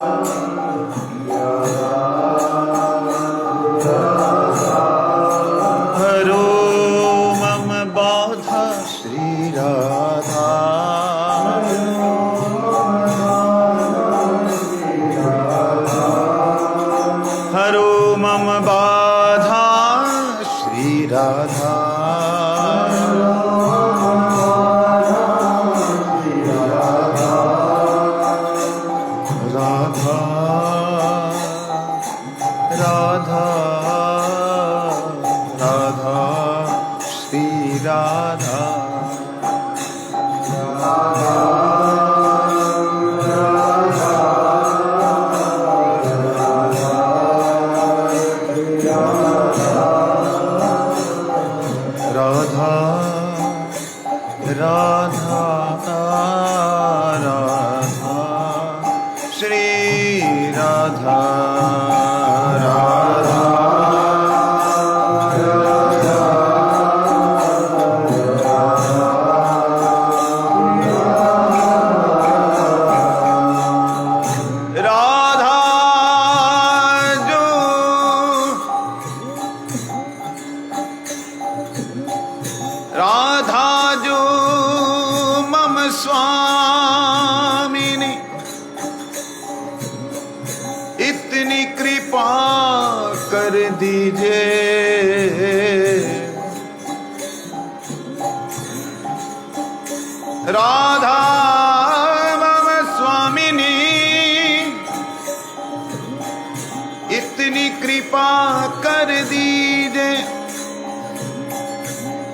हरो मम बाधा श्री राधा। हरो मम बाधा श्री राधा। राधा राधा राधा श्री राधा। राधा राधा राधा श्री राधा। राधा राधा जो राधा जो मम स्वामिनी इतनी कृपा कर दीजिए। राधा मम स्वामिनी इतनी कृपा कर दीजिए।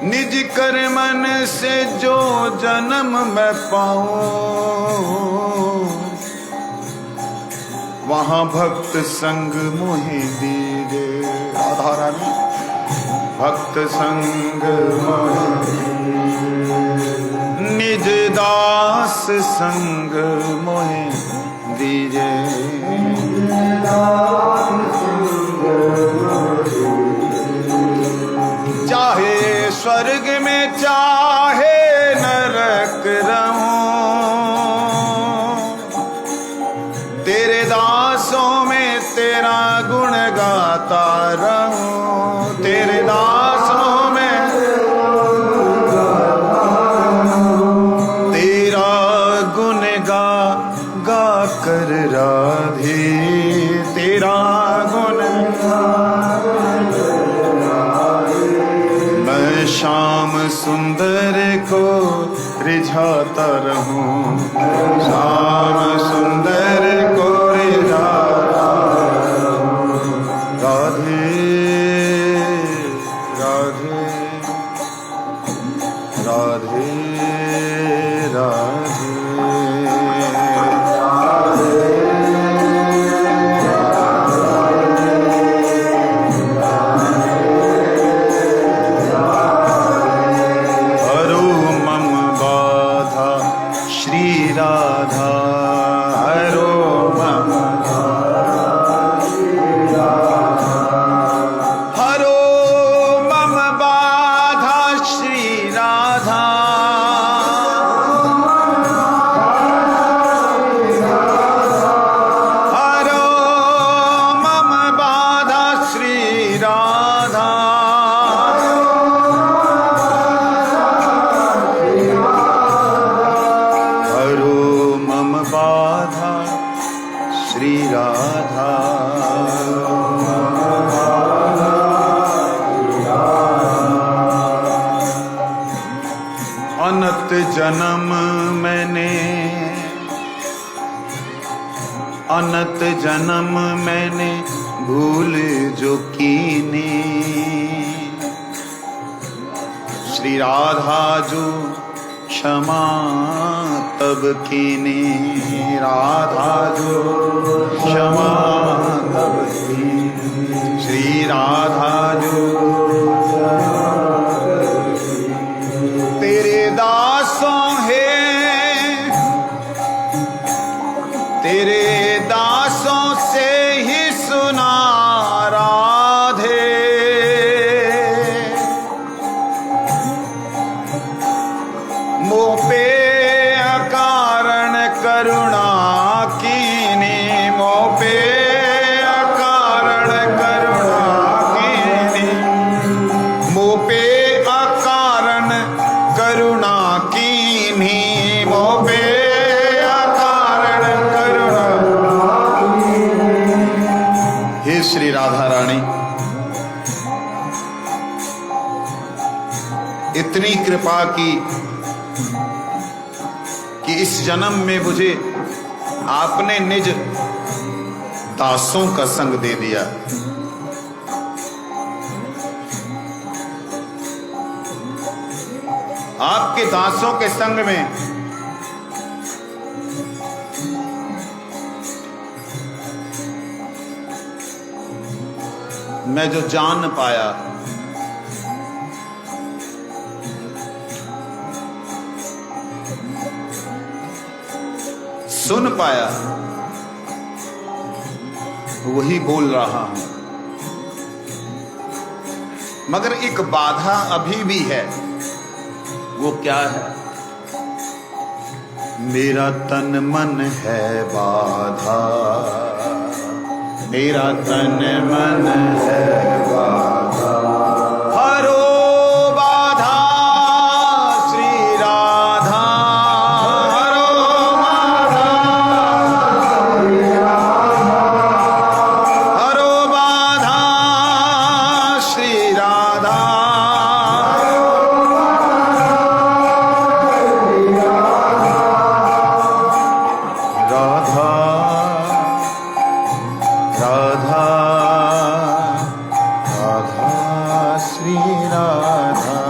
निज कर्मन से जो जन्म मैं पाऊं वहां भक्त संग मोहि दीजे। राधा रानी भक्त संग मोहि निज दास संग मोहि दीजे। चाहे स्वर्ग में चाहे नरक रहूं तेरे दासों में तेरा गुण गाता रहूं। तेरे दासों में तेरा गुण गा गा कर राधे। तेरा गुण मैं श्याम सुंदर को रिझाता रहूं। श्याम सुंदर को रिझाता रहूं। राधे राधे राधे राधे। राधा हरो मम हरो मम बाधा श्री राधा। हरो मम बाधा श्री राधा। बाधा श्री राधा। अनंत जन्म मैंने अनंत जन्म मैंने भूल जो कीनी। श्री राधा जो क्षमा तब कीनी। राधा जो क्षमा तब कीनी। श्री राधा जो तेरे दासों है तेरे दासों से ही सुना राधे। मोह पे अकारण करुणा कीनी। इतनी कृपा की कि इस जन्म में मुझे आपने निज दासों का संग दे दिया। आपके दासों के संग में मैं जो जान पाया, सुन पाया, वही बोल रहा हूं। मगर एक बाधा अभी भी है। वो क्या है? मेरा तन मन है बाधा, मेरा तन मन है बाधा। हरो बाधा श्री राधा, हरो बाधा श्री राधा, हरो बाधा श्री राधा। राधा राधा राधा श्री राधा,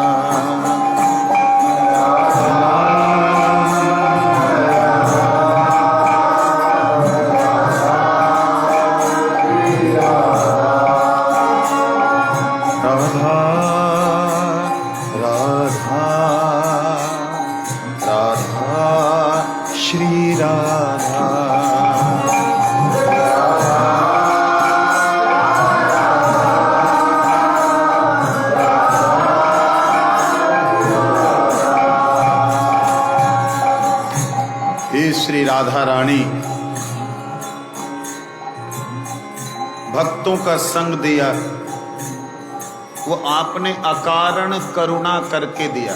राधा राधा राधा श्री राधा। हे श्री राधा रानी, भक्तों का संग दिया वो आपने अकारण करुणा करके दिया।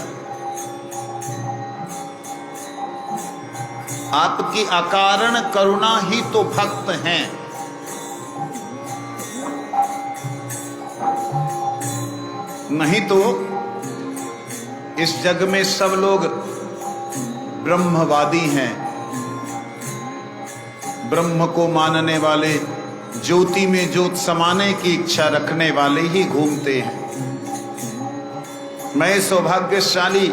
आपकी अकारण करुणा ही तो भक्त हैं। नहीं तो इस जग में सब लोग ब्रह्मवादी हैं, ब्रह्म को मानने वाले, ज्योति में ज्योत समाने की इच्छा रखने वाले ही घूमते हैं। मैं सौभाग्यशाली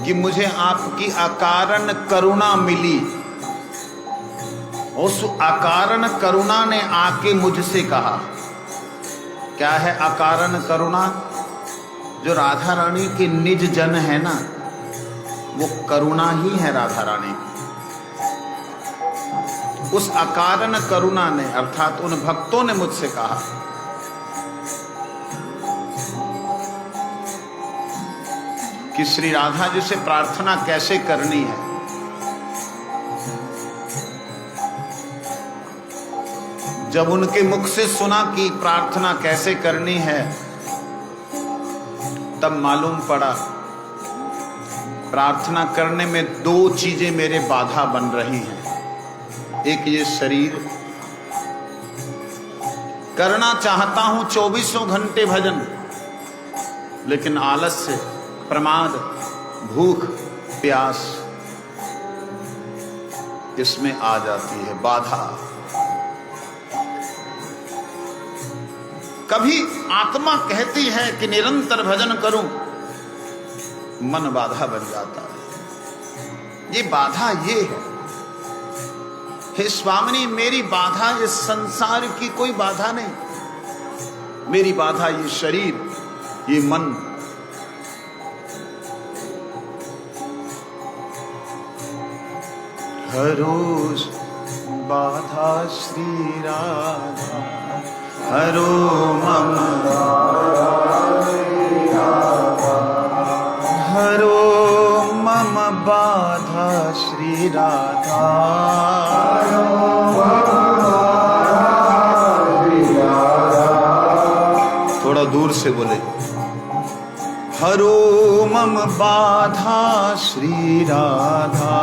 कि मुझे आपकी अकारण करुणा मिली। उस अकारण करुणा ने आके मुझसे कहा। क्या है अकारण करुणा? जो राधा रानी के निज जन है ना, वो करुणा ही है राधा रानी की। उस अकारण करुणा ने अर्थात उन भक्तों ने मुझसे कहा कि श्री राधा जी से प्रार्थना कैसे करनी है। जब उनके मुख से सुना कि प्रार्थना कैसे करनी है, तब मालूम पड़ा प्रार्थना करने में दो चीजें मेरे बाधा बन रही हैं। एक ये शरीर, करना चाहता हूं 24 घंटे भजन, लेकिन आलस्य, प्रमाद, भूख, प्यास इसमें आ जाती है बाधा। कभी आत्मा कहती है कि निरंतर भजन करूं, मन बाधा बन जाता है। ये बाधा ये है। हे स्वामिनी, मेरी बाधा इस संसार की कोई बाधा नहीं। मेरी बाधा ये शरीर, ये मन। हरो बाधा श्री राधा, हरो मम हरो मम बाधा श्री राधा। थोड़ा दूर से बोले। हरो मम बाधा श्री राधा,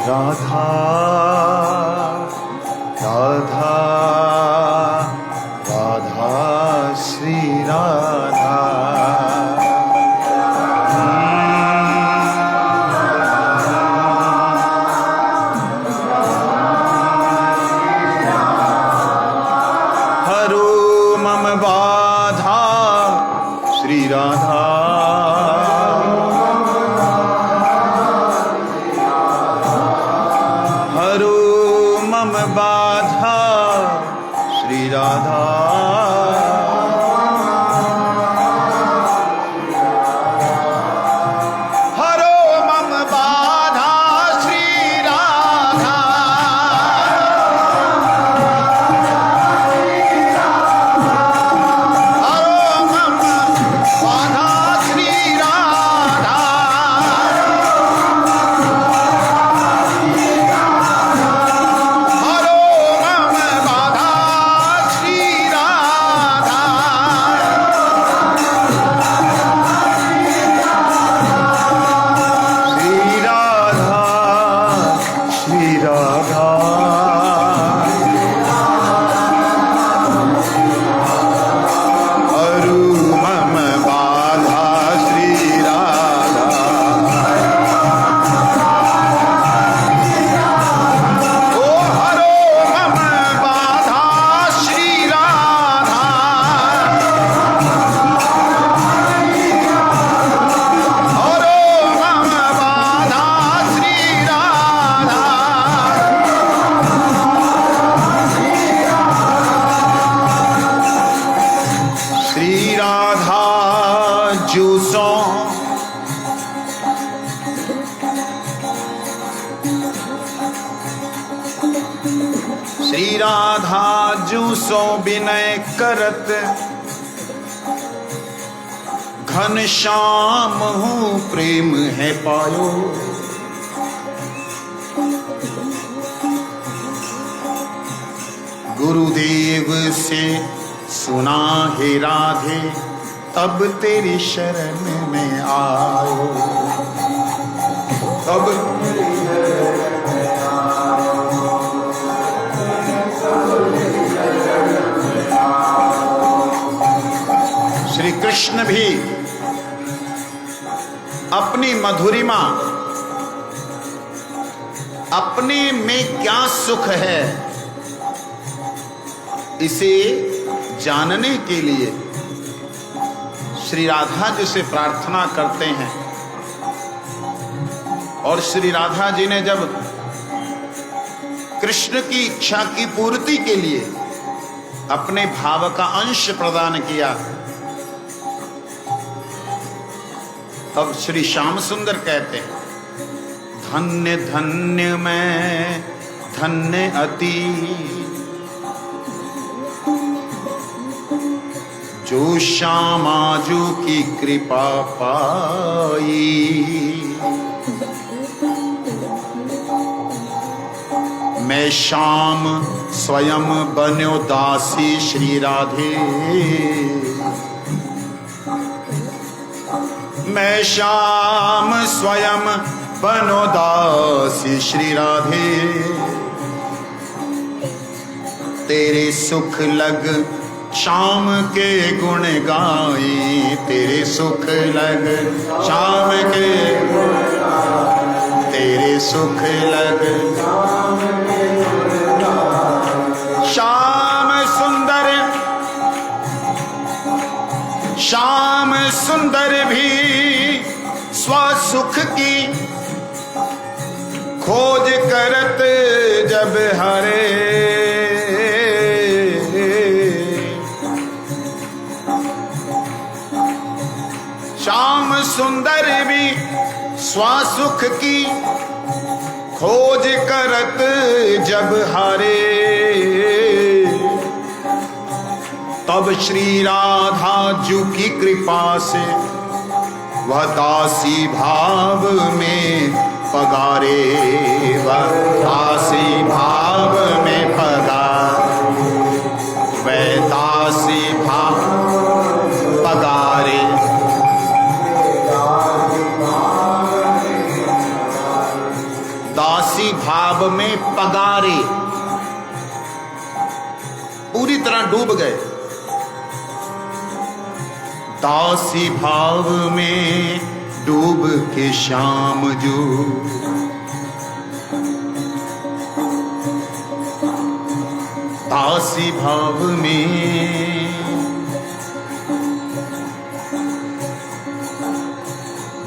राधा श्री राधा जूसो विनय करत, घन श्याम हूँ प्रेम है पायो। गुरुदेव से सुना है राधे, तब तेरी शरण में आयो। तब श्री कृष्ण भी अपनी मधुरिमा, अपने में क्या सुख है, इसे जानने के लिए श्री राधा जी से प्रार्थना करते हैं। और श्री राधा जी ने जब कृष्ण की इच्छा की पूर्ति के लिए अपने भाव का अंश प्रदान किया, तब श्री श्याम सुंदर कहते हैं, धन्य धन्य मैं धन्य अति, जो श्यामाजू की कृपा पाई। मैं श्याम स्वयं बन्यो दासी श्री राधे, मैं श्याम स्वयं बनो दासी श्री राधे। तेरे सुख लग श्याम के गुण गाई, तेरे सुख लग श्याम के, तेरे सुख लग श्याम सुंदर, श्याम सुंदर भी स्वसुख की खोज करत जब हरे। श्याम सुंदर भी स्वसुख की खोज करत जब हारे, तब श्री राधा जू की कृपा से वह दासी भाव में पगारे, वह दासी भाव में पगारे, वह दासी भाव पगारे। दासी भाव में पगारे, पूरी तरह डूब गए। दासी भाव में डूब के श्याम जो, दासी भाव में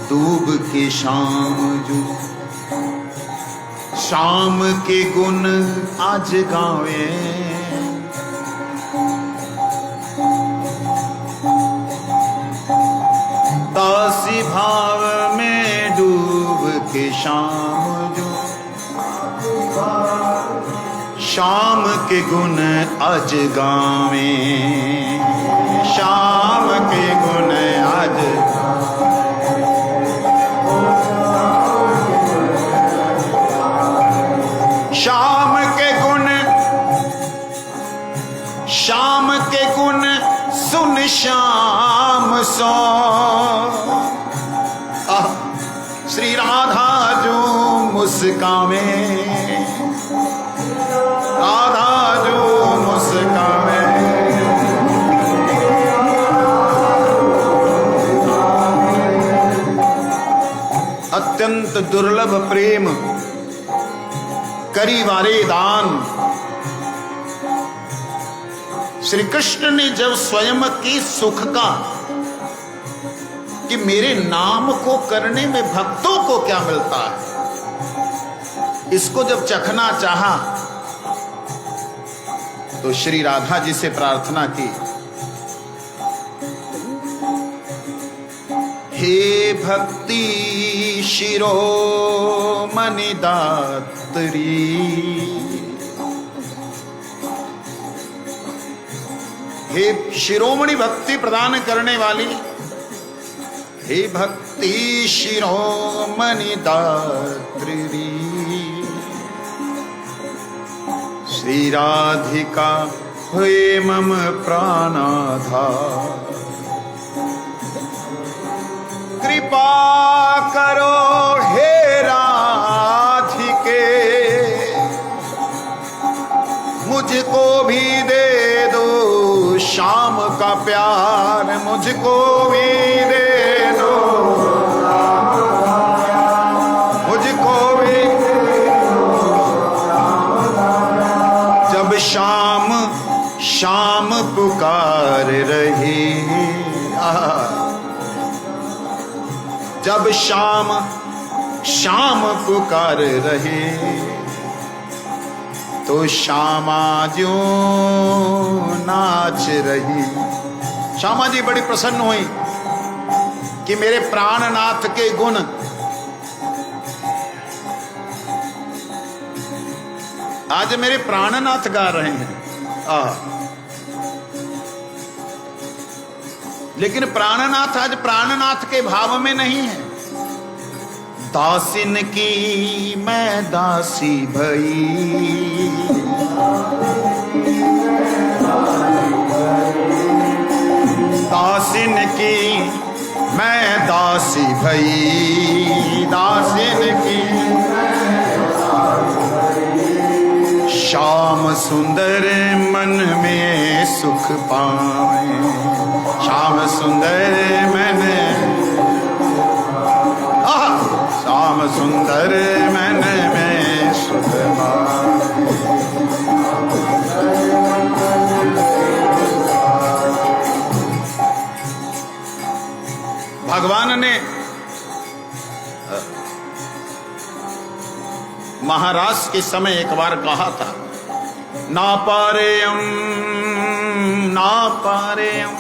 डूब के श्याम जो, श्याम के गुण आज गावे। भाव में डूब के शाम जो शाम के गुण अज गावे, शाम के गुण अज शाम के गुण, शाम के गुण सुन श्याम सो। श्री राधा जो मुस्कावे, राधा जो मुस्कावे, अत्यंत दुर्लभ प्रेम करी वारे दान। श्री कृष्ण ने जब स्वयं के सुख का कि मेरे नाम को करने में भक्तों को क्या मिलता है, इसको जब चखना चाहा तो श्री राधा जी से प्रार्थना की, हे भक्ति शिरोमणि दात्री, हे शिरोमणि भक्ति प्रदान करने वाली, हे भक्ति शिरोमणि दात्री, श्री राधिका हुए मम प्राणाधार, कृपा करो हे राधिके, मुझको भी दे दो शाम का प्यार, मुझको भी दे दो, मुझको भी। जब शाम शाम पुकार रही, जब शाम शाम पुकार रहे, तो श्यामा जो नाच रही। श्यामा जी बड़ी प्रसन्न हुई कि मेरे प्राणनाथ के गुण आज मेरे प्राणनाथ गा रहे हैं। लेकिन प्राणनाथ आज प्राणनाथ के भाव में नहीं है। दासिन की मैं दासी भई, दासिन की मैं दासी भई, दासिन की श्याम सुंदर मन में सुख पावे, श्याम सुंदर मन, श्याम सुंदर मन में सुख पावे। भगवान ने महाराज के समय एक बार कहा था, ना पारेयम ना पारेयम,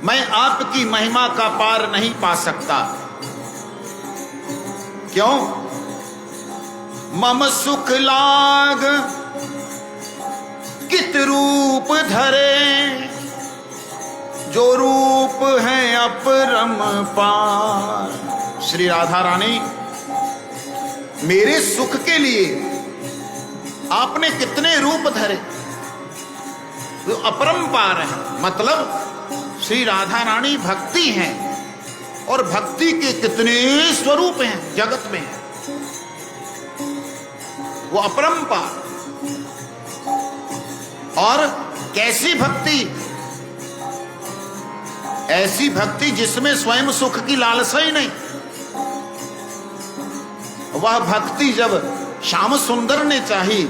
मैं आपकी महिमा का पार नहीं पा सकता। क्यों? मम सुख लाग कित रूप धरे, जो रूप है अपरंपार। श्री राधा रानी, मेरे सुख के लिए आपने कितने रूप धरे, जो अपरंपार है। मतलब श्री राधा रानी भक्ति हैं और भक्ति के कितने स्वरूप हैं जगत में, वो अपरंपार। और कैसी भक्ति? ऐसी भक्ति जिसमें स्वयं सुख की लालसा ही नहीं। वह भक्ति जब श्याम सुंदर ने चाही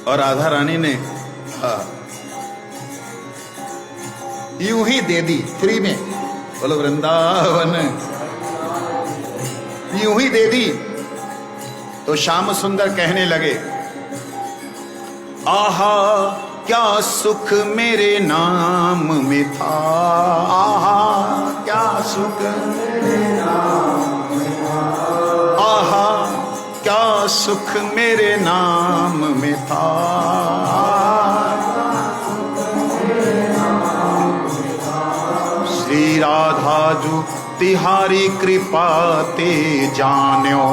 और राधा रानी ने यूं ही दे दी फ्री में, बोलो वृंदावन, यूं ही दे दी, तो श्याम सुंदर कहने लगे, आहा क्या सुख मेरे नाम में था, आहा क्या सुख मेरे नाम में था, आहा क्या सुख मेरे नाम में था। श्री राधा जू तिहारी कृपा ते जान्यो,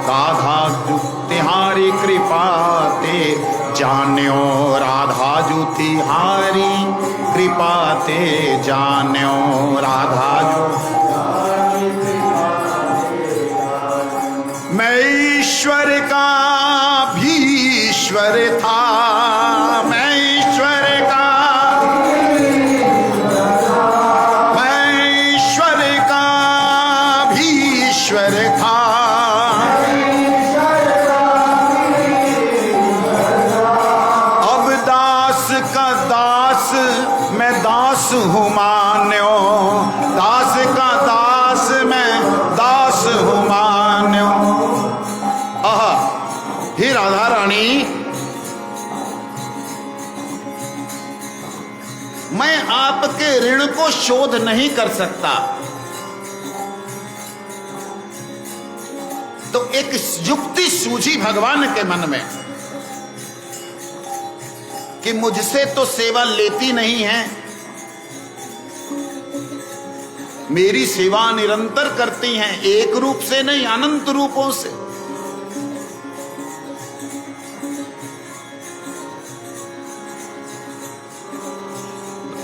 राधा जू तिहारी कृपा ते जान्यो, राधा जू तिहारी कृपा ते जान्यो, राधा जू। मैं ईश्वर का भी ईश्वर था, मैं ईश्वर का, मैं ईश्वर का भी ईश्वर था। अब दास का दास मैं दास हूँ मान्यो, दास का दास मैं दास हूँ मान्यो। आहा, हे राधा रानी, मैं आपके ऋण को शोध नहीं कर सकता, तो एक युक्ति सूझी भगवान के मन में कि मुझसे तो सेवा लेती नहीं है, मेरी सेवा निरंतर करती हैं, एक रूप से नहीं अनंत रूपों से।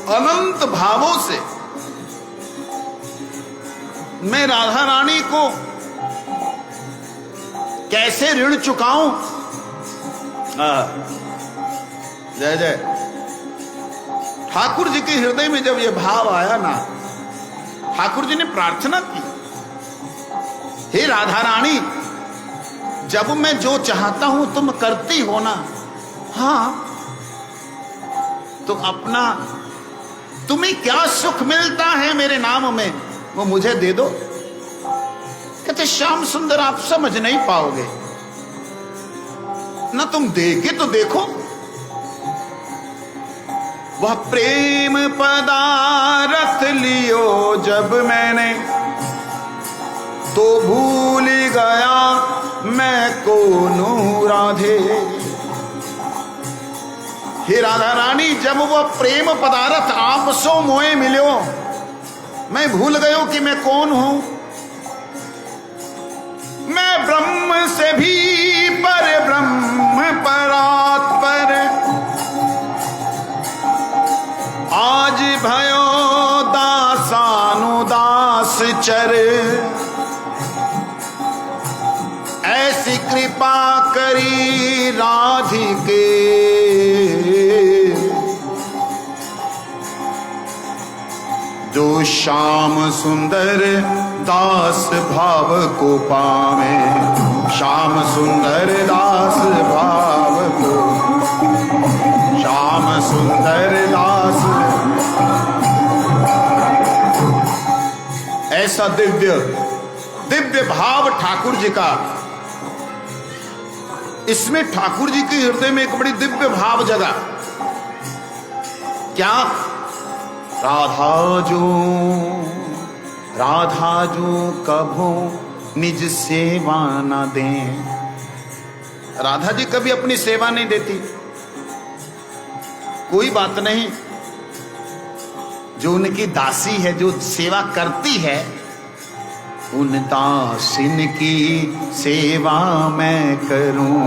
अनंत भावों से मैं राधा रानी को कैसे ऋण चुकाऊं। जय जय। ठाकुर जी के हृदय में जब यह भाव आया ना, ठाकुर जी ने प्रार्थना की, हे राधा रानी, जब मैं जो चाहता हूं तुम करती हो ना, हाँ, तो अपना तुम्हें क्या सुख मिलता है मेरे नाम में वो मुझे दे दो। कहते श्याम सुंदर आप समझ नहीं पाओगे ना, तुम देखे तो देखो। वह प्रेम पदारथ लियो जब मैंने, तो भूल गया मैं कौन राधे। हे राधा रानी, जब वह प्रेम पदार्थ आप सो मोए मिलो, मैं भूल गयो कि मैं कौन हूं। मैं ब्रह्म से भी पर ब्रह्म परात्पर, आज भयो दासानुदास चर। ऐसी कृपा करी राधिके, जो श्याम सुंदर दास भाव को पावे, श्याम सुंदर दास भाव को, श्याम सुंदर दास। ऐसा दिव्य दिव्य भाव ठाकुर जी का। इसमें ठाकुर जी के हृदय में एक बड़ी दिव्य भाव जगा। क्या? राधा जो कभो निज सेवा न दे। राधा जी कभी अपनी सेवा नहीं देती, कोई बात नहीं, जो उनकी दासी है, जो सेवा करती है, उन दासिन की सेवा मैं करूं।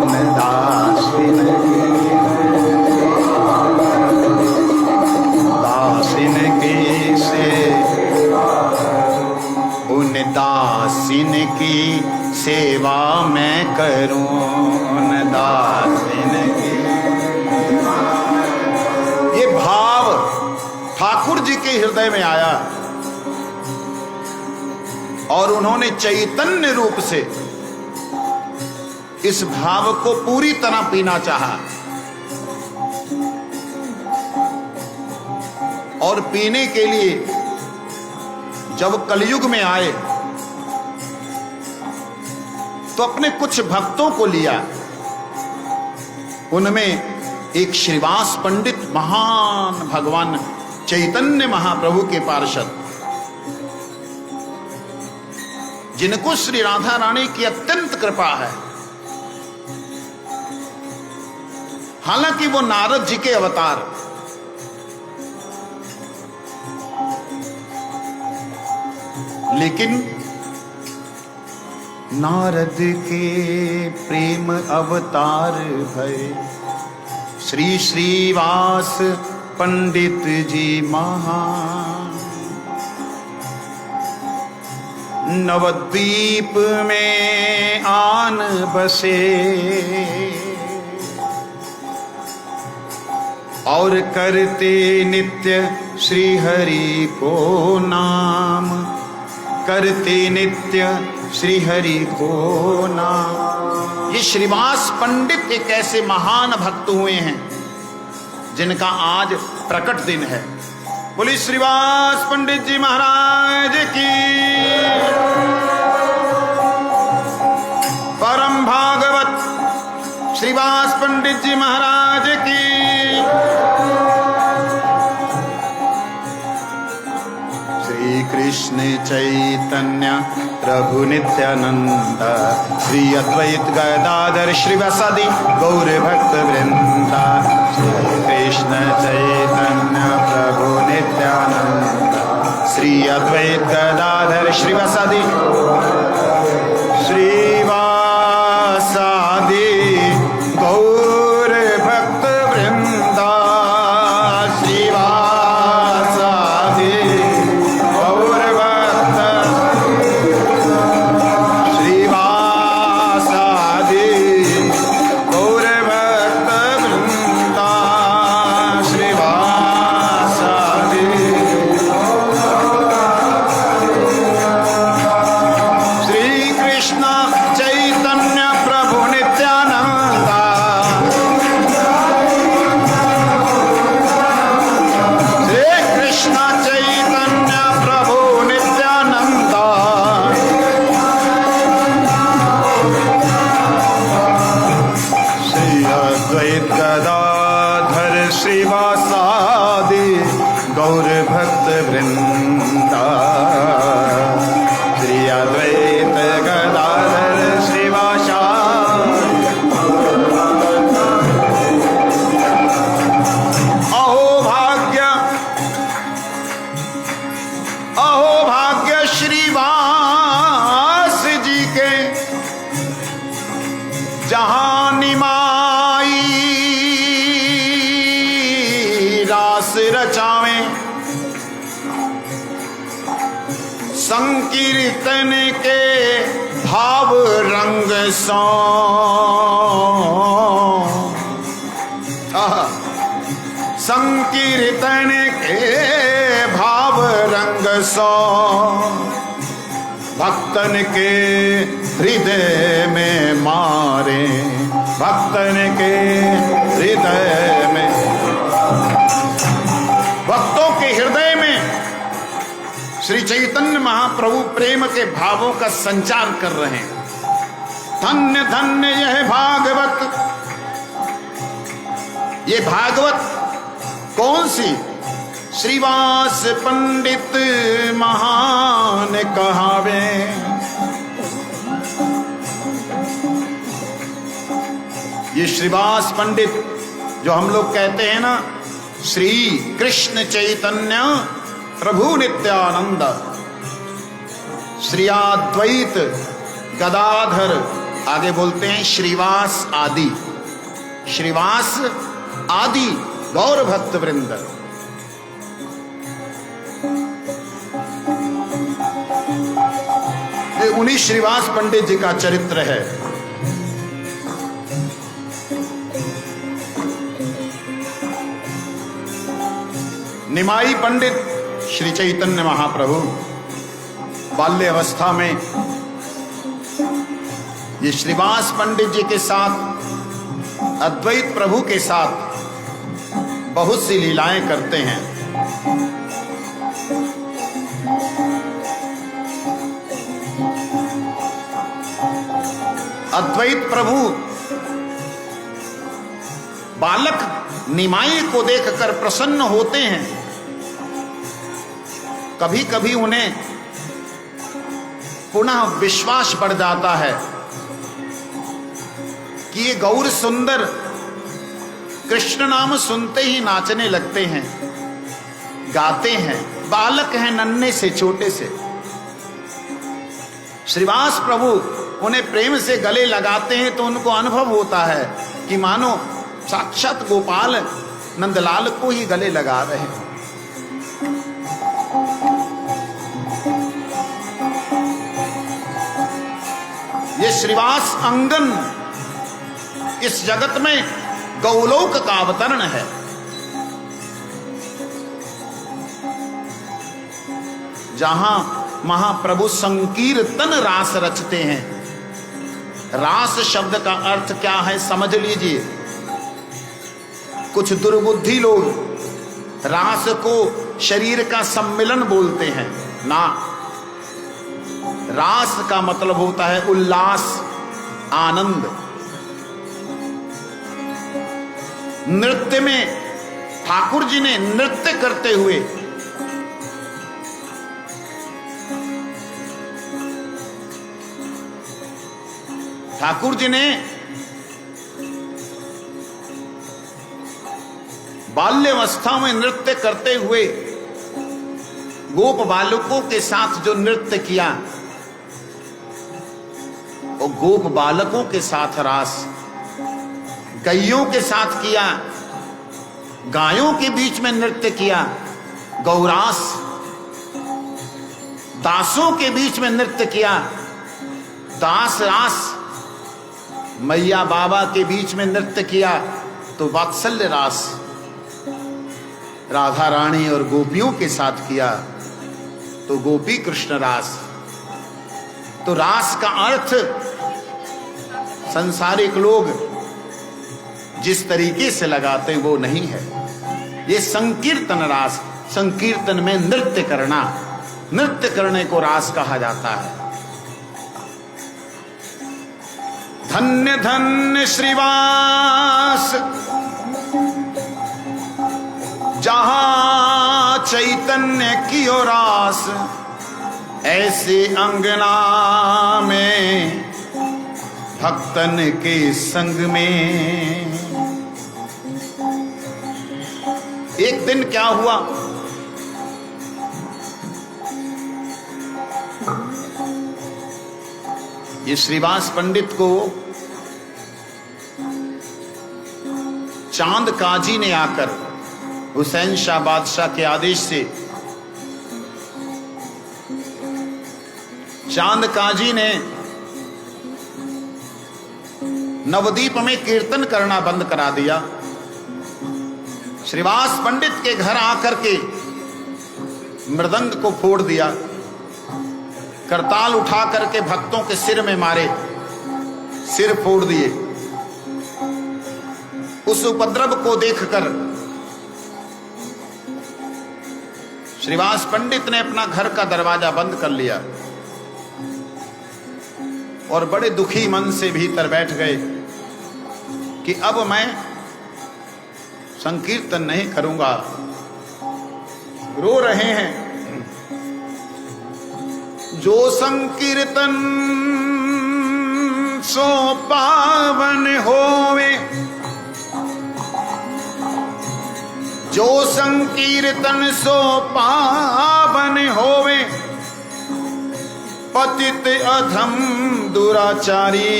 उन दासिन की सेवा, उन दासिन की सेवा मैं करूं। उन दासिन की। ये भाव ठाकुर जी के हृदय में आया और उन्होंने चैतन्य रूप से इस भाव को पूरी तरह पीना चाहा। और पीने के लिए जब कलयुग में आए तो अपने कुछ भक्तों को लिया। उनमें एक श्रीवास पंडित महान भगवान चैतन्य महाप्रभु के पार्षद, जिनको श्री राधा रानी की अत्यंत कृपा है। हालांकि वो नारद जी के अवतार, लेकिन नारद के प्रेम अवतार भय श्री श्रीवास पंडित जी महान। नवद्वीप में आन बसे और करते नित्य श्री हरि को नाम, करते नित्य श्री हरि को नाम। ये श्रीवास पंडित एक ऐसे महान भक्त हुए हैं जिनका आज प्रकट दिन है। बोलिए श्रीवास पंडित जी महाराज की, परम भागवत श्रीवास पंडित जी महाराज की। श्री कृष्ण चैतन्य प्रभु नित्यानंद, श्री अद्वैत गदाधर श्रीवासादि गौर भक्त वृंदा। श्री कृष्ण चैतन्य प्रभु नित्यानंद, श्री अद्वैत गदाधर श्रीवासादि श्रीवासादि गौर भक्त वृंदा। संकीर्तन के भाव रंग सो, संकीर्तन के भाव रंग सो, भक्तन के हृदय में मारे, भक्तन के हृदय में, भक्तों के हृदय में श्री चैतन्य महाप्रभु प्रेम के भावों का संचार कर रहे हैं। धन्य धन्य यह भागवत। ये भागवत कौन सी? श्रीवास पंडित महान कहावे। ये श्रीवास पंडित जो हम लोग कहते हैं ना, श्री कृष्ण चैतन्य प्रभु नित्यानंद, श्री अद्वैत गदाधर, आगे बोलते हैं श्रीवास आदि, श्रीवास आदि गौर भक्त वृंद। ये उन्हीं श्रीवास पंडित जी का चरित्र है। निमाई पंडित श्री चैतन्य महाप्रभु बाल्य अवस्था में ये श्रीवास पंडित जी के साथ, अद्वैत प्रभु के साथ बहुत सी लीलाएं करते हैं। अद्वैत प्रभु बालक निमाई को देखकर प्रसन्न होते हैं। कभी कभी उन्हें पुनः विश्वास बढ़ जाता है कि ये गौर सुंदर कृष्ण नाम सुनते ही नाचने लगते हैं, गाते हैं, बालक हैं नन्हे से छोटे से। श्रीवास प्रभु उन्हें प्रेम से गले लगाते हैं तो उनको अनुभव होता है कि मानो साक्षात गोपाल नंदलाल को ही गले लगा रहे हैं। ये श्रीवास अंगन इस जगत में गौलोक का अवतरण है। जहां महाप्रभु संकीर्तन रास रचते हैं। रास शब्द का अर्थ क्या है समझ लीजिए। कुछ दुर्बुद्धि लोग रास को शरीर का सम्मिलन बोलते हैं ना, रास का मतलब होता है उल्लास, आनंद। नृत्य में ठाकुर जी ने नृत्य करते हुए बाल्यावस्था में नृत्य करते हुए गोप बालकों के साथ जो नृत्य किया, वो गोप बालकों के साथ रास, गैयों के साथ किया, गायों के बीच में नृत्य किया गौरास, दासों के बीच में नृत्य किया दास रास, मैया बाबा के बीच में नृत्य किया तो वात्सल्य रास, राधा रानी और गोपियों के साथ किया तो गोपी कृष्ण रास। तो रास का अर्थ सांसारिक लोग जिस तरीके से लगाते वो नहीं है। ये संकीर्तन रास, संकीर्तन में नृत्य करना, नृत्य करने को रास कहा जाता है। धन्य धन्य श्रीवास जहां चैतन्य की ओ रास, ऐसे अंगना में भक्तन के संग में। एक दिन क्या हुआ, ये श्रीवास पंडित को चांद काजी ने आकर हुसैन शाह बादशाह के आदेश से, चांद काजी ने नवदीप में कीर्तन करना बंद करा दिया। श्रीवास पंडित के घर आकर के मृदंग को फोड़ दिया, करताल उठा करके भक्तों के सिर में मारे, सिर फोड़ दिए। उस उपद्रव को देखकर श्रीवास पंडित ने अपना घर का दरवाजा बंद कर लिया और बड़े दुखी मन से भीतर बैठ गए कि अब मैं संकीर्तन नहीं करूंगा। रो रहे हैं, जो संकीर्तन सो पावन होवे, जो संकीर्तन सो पावन होवे, पतित अधम दुराचारी।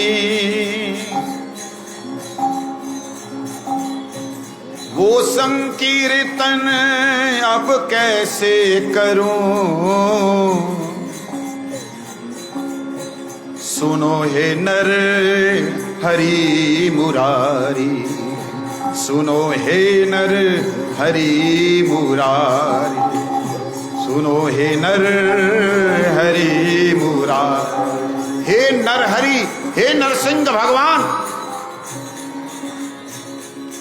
वो संकीर्तन अब कैसे करूं, सुनो हे नर हरि मुरारी, सुनो हे नर हरि मुरारी, सुनो हे नर हरि मुरारी। हे नरहरि, हे नरसिंह भगवान,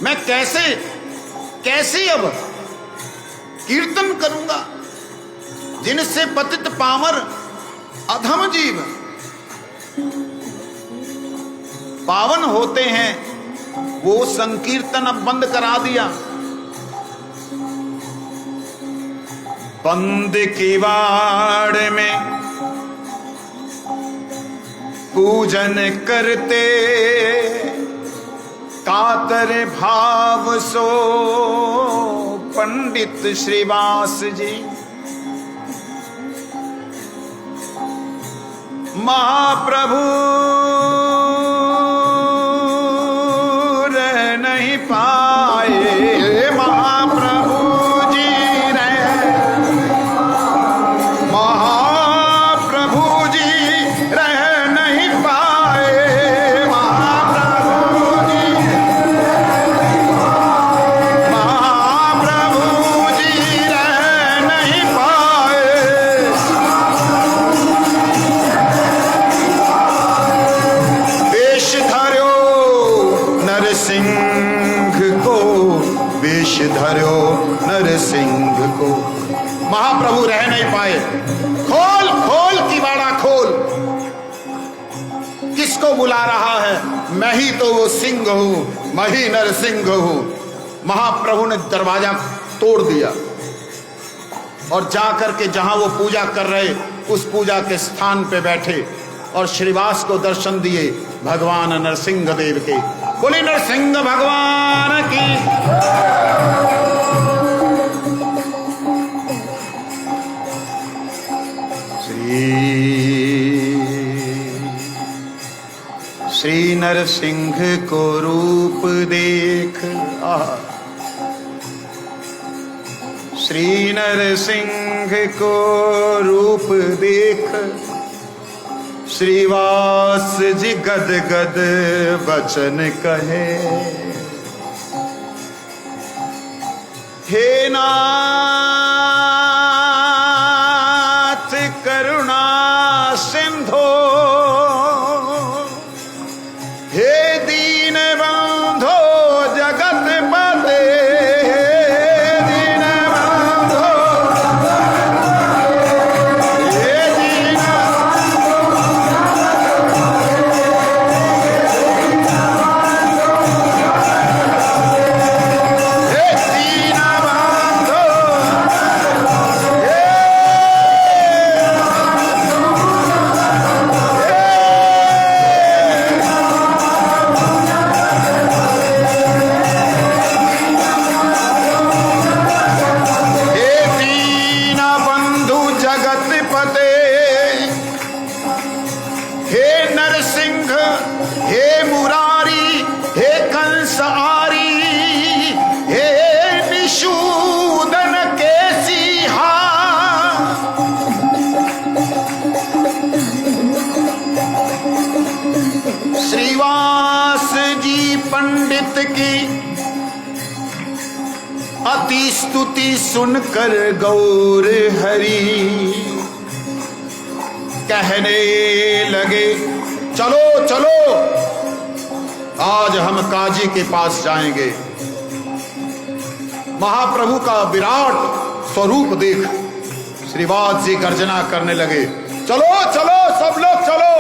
मैं कैसे अब कीर्तन करूंगा जिनसे पतित पामर अधम जीव पावन होते हैं। वो संकीर्तन अब बंद करा दिया। बंद किवाड़ में पूजन करते, कातर भाव सो पंडित श्रीवास जी। महाप्रभु रह नहीं पाए, महाप्रभु जी महाप्रभु जी रह नहीं पाए, महाप्रभु जी रह नहीं पाए। वेश धर्यो नरसिंह को, वेश धर्यो नरसिंह को। महाप्रभु रह नहीं पाए। खोल खोल किवाड़ा खोल। किसको बुला रहा है? मैं ही तो वो सिंह हूं, मैं ही नरसिंह हूं। महाप्रभु ने दरवाजा तोड़ दिया और जाकर के जहां वो पूजा कर रहे उस पूजा के स्थान पे बैठे और श्रीवास को दर्शन दिए भगवान नरसिंह देव के। बोले नरसिंह भगवान की। श्री नरसिंह को रूप देख, श्री नरसिंह को रूप देख श्रीवास जी गद गद वचन कहे। हे नाथ करुणा सिंधो, हे दीन बंधो जगत पते, पंडित की अति स्तुति सुनकर गौर हरि कहने लगे, चलो चलो आज हम काजी के पास जाएंगे। महाप्रभु का विराट स्वरूप देख श्रीवास जी गर्जना करने लगे, चलो चलो सब लोग चलो,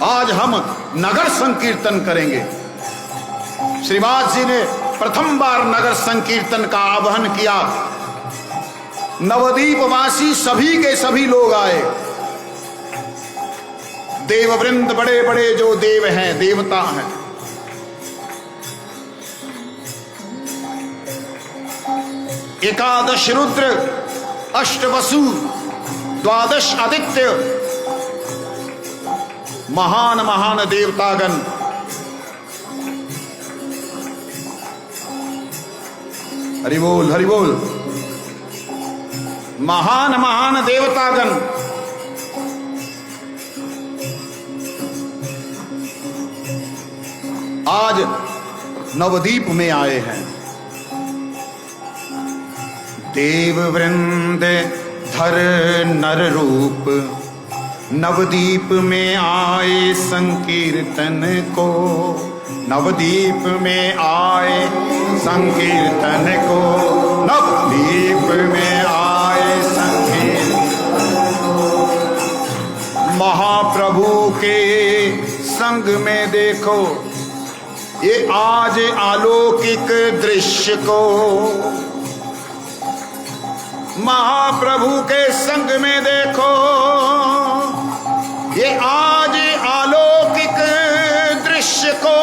आज हम नगर संकीर्तन करेंगे। श्रीवास जी ने प्रथम बार नगर संकीर्तन का आह्वान किया। नवद्वीपवासी सभी के सभी लोग आए। देववृंद बड़े बड़े जो देव हैं, देवता हैं, एकादश रुद्र, अष्ट वसु, द्वादश आदित्य, महान महान देवतागण हरि बोल हरि बोल, महान महान देवतागण आज नवद्वीप में आए हैं। देववृंद धर नर रूप नवद्वीप में आए संकीर्तन को, नवद्वीप में आए संकीर्तन को, नवद्वीप में आए संकीर्तन को। महाप्रभु के संग में देखो ये आज अलौकिक दृश्य को। महाप्रभु के संग में देखो ये आज अलौकिक दृश्य को,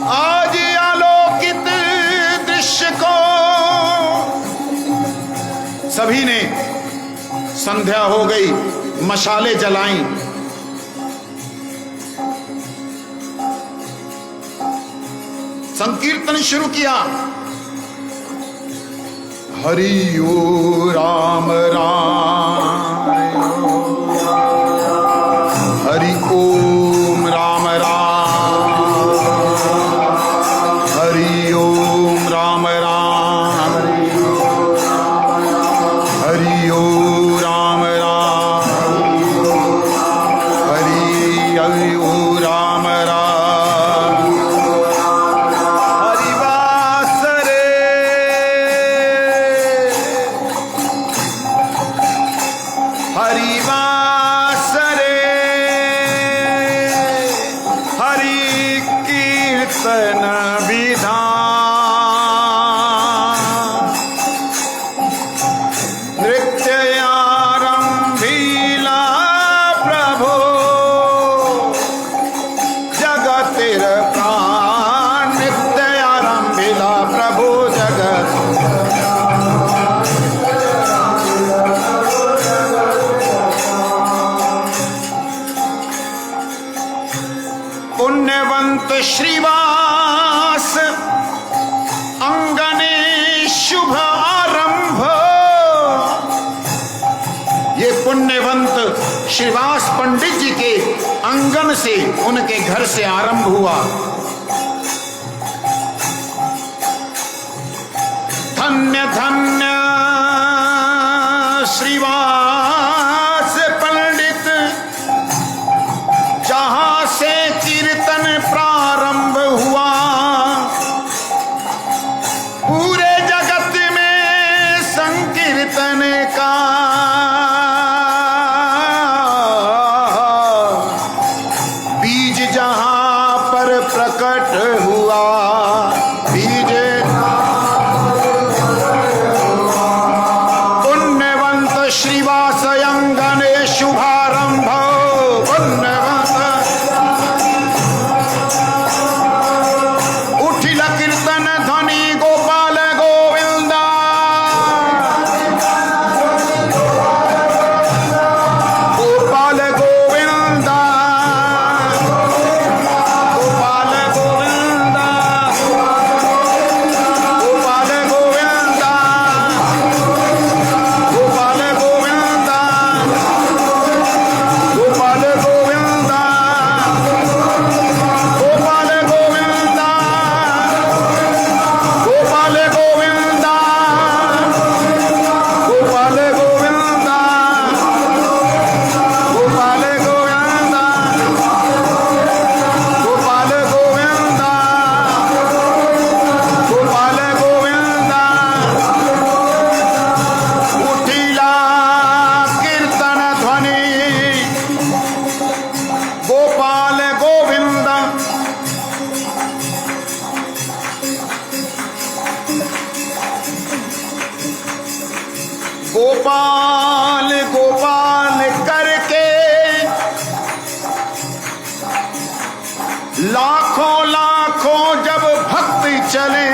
आज अलौकिक दृश्य को। सभी ने, संध्या हो गई, मशाले जलाई, संकीर्तन शुरू किया। हरि ओ राम राम, हरि ओम राम राम, हरि ओम राम राम, हरि ओम राम राम, हरि ओम राम राम। हरिवास रे, हरिवास रे, हरि कीर्तन विधान, नृत्य आरंभिला प्रभो, जगतिर प्राण, नृत्य आरंभिला प्रभु जगत। पुण्यवंत श्रीवास अंगने शुभ आरंभ, ये पुण्यवंत श्रीवास पंडित जी के अंगन से, उनके घर से आरंभ हुआ। धन्य धन्य श्रीवास पंडित, जहां से कीर्तन प्रारंभ हुआ, पूरे जगत में संकीर्तन का बीज जहां पर प्रकट हुआ, बीज पुण्यवंत श्रीवास अंगने शुभारंभ, पुण्यवंत उठिल कीर्तन ध्वनि गोपाल गोविंदा, गोपाल गोविंदा, गोपाल गोविंदा, गोपाल गोविंदा, गोपाल गोविंदा, गोपाल गोविंदा, गोपाल गोविंदा, गोपाल गोविंदा, गोपाल गोविंदा, गोपाल गोविंदा, गोपाल गोविंदा, गोपाल गोविंदा। उठिला कीर्तन ध्वनि गोपाल गोविंदा, गोपाल गोपाल करके लाखों लाखों जब भक्त चले,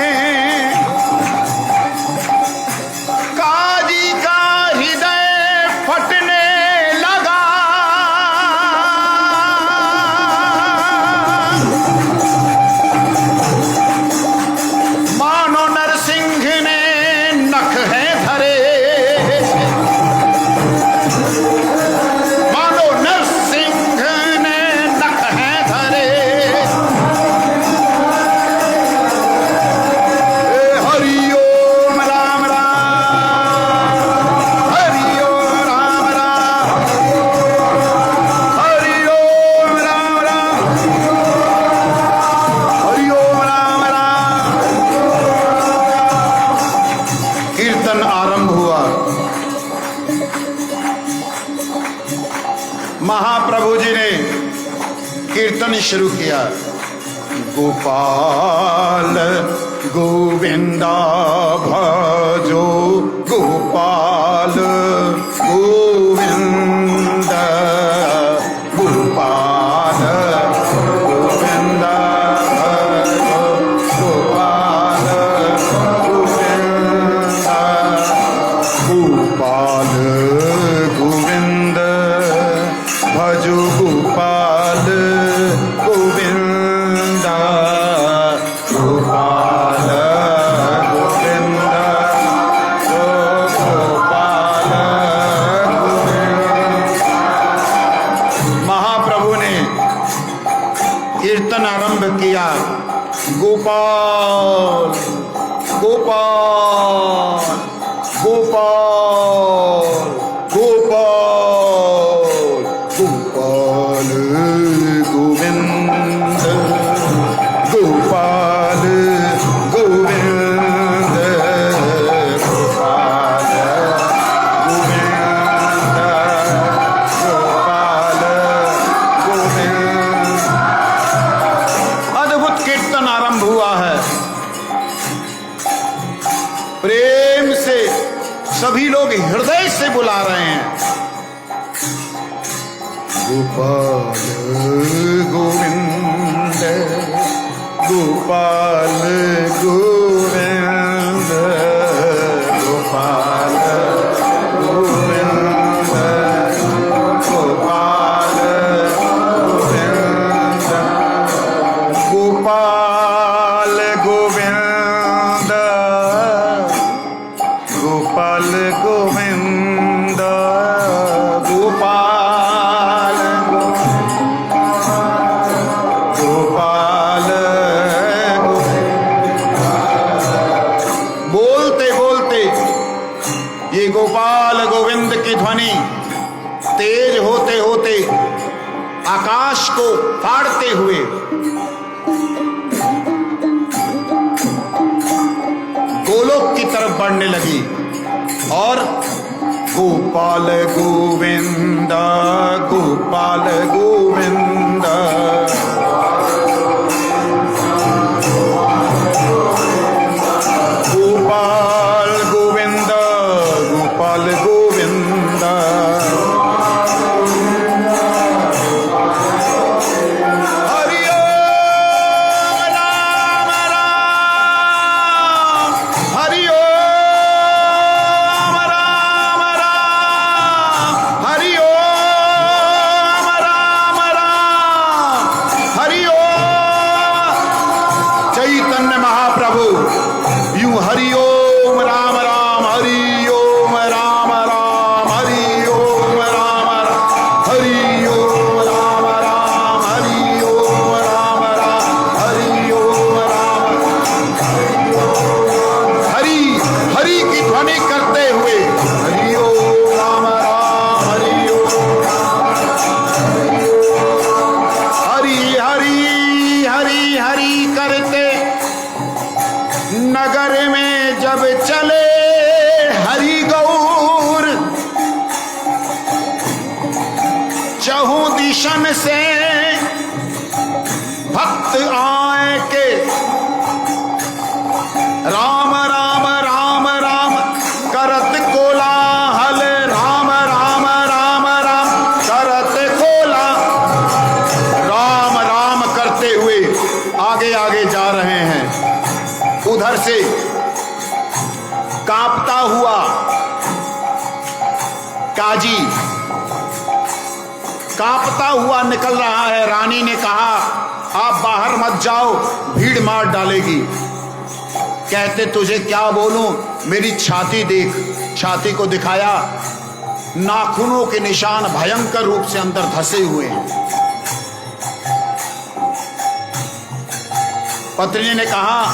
काजी का हृदय फटने लगा, मानो नरसिंह ने नख है धरे, मानो नरसिंह ने नख है धरे। हरि ओम राम राम, हरि ओम राम राम, हरि ओम राम राम, हरि ओम राम राम। कीर्तन आरंभ हुआ। महाप्रभु जी ने कीर्तन शुरू किया। गोपाल गोविंदा भजो, गोपाल गोपाल गोपाल गोपाल गोविंद गोपाल गोविंद गोपाल गोविंद गोपाल गोविंद। अद्भुत कीर्तन आरंभ हुआ है। प्रेम से सभी लोग हृदय से बुला रहे हैं, गोपाल गोविंद गोपाल गोविंद गोपाल गोविंद गोपाल गोविंद गोपाल गोविंद गोपाल गोविंद गोपाल गोपाल। बोलते बोलते ये गोपाल गोविंद की ध्वनि तेज होते होते आकाश को फाड़ते हुए गोलोक की तरफ बढ़ने लगी और गोपाल गोविंद गोपाल गोविंद गोपाल गोविंद गोपाल गोविंद। हरि ओम राम राम हरि ओम राम राम हरि ओम राम राम हरि ओम। चैतन्य महाप्रभु यूं हरि ओम राम राम हरि ओम राम राम हरि ओम राम राम हरि ओम राम राम हरि ओम राम राम हरि ओम राम। हरि हरि की ध्वनि करते हुए हरि ओम राम राम हरि ओम हरि हरि हरि हरि करते नगर में जब चले हरि गौर चहु दिशन से भक्त आए के राम राम राम राम करत कोलाहल राम राम राम राम करत कोला राम राम करते हुए आगे आगे जा रहे हैं। उधर से कांपता हुआ काजी कांपता हुआ निकल रहा है। रानी ने कहा आप बाहर मत जाओ, भीड़ मार डालेगी। कहते तुझे क्या बोलूं, मेरी छाती देख। छाती को दिखाया, नाखूनों के निशान भयंकर रूप से अंदर धसे हुए हैं। पत्नी ने कहा,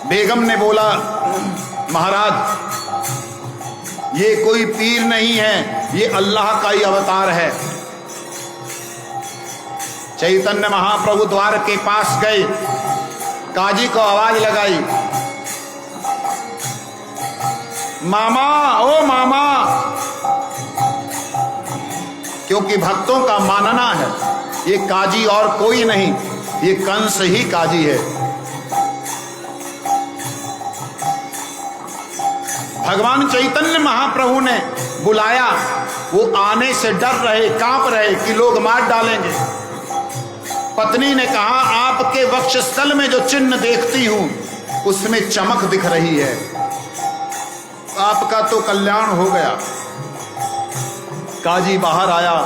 बेगम ने बोला महाराज ये कोई पीर नहीं है, ये अल्लाह का ही अवतार है। चैतन्य महाप्रभु द्वार के पास गए, काजी को आवाज लगाई, मामा ओ मामा, क्योंकि भक्तों का मानना है ये काजी और कोई नहीं, ये कंस ही काजी है। भगवान चैतन्य महाप्रभु ने बुलाया, वो आने से डर रहे, कांप रहे कि लोग मार डालेंगे। पत्नी ने कहा आपके वक्षस्थल में जो चिन्ह देखती हूं उसमें चमक दिख रही है, आपका तो कल्याण हो गया। काजी बाहर आया,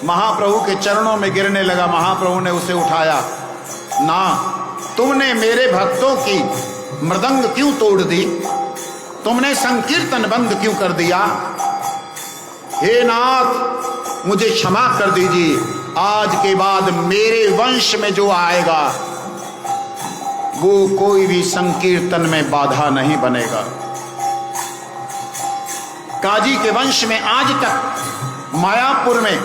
महाप्रभु के चरणों में गिरने लगा। महाप्रभु ने उसे उठाया, ना तुमने मेरे भक्तों की मृदंग क्यों तोड़ दी, तुमने संकीर्तन बंद क्यों कर दिया। हे नाथ मुझे क्षमा कर दीजिए, आज के बाद मेरे वंश में जो आएगा वो कोई भी संकीर्तन में बाधा नहीं बनेगा। काजी के वंश में आज तक मायापुर में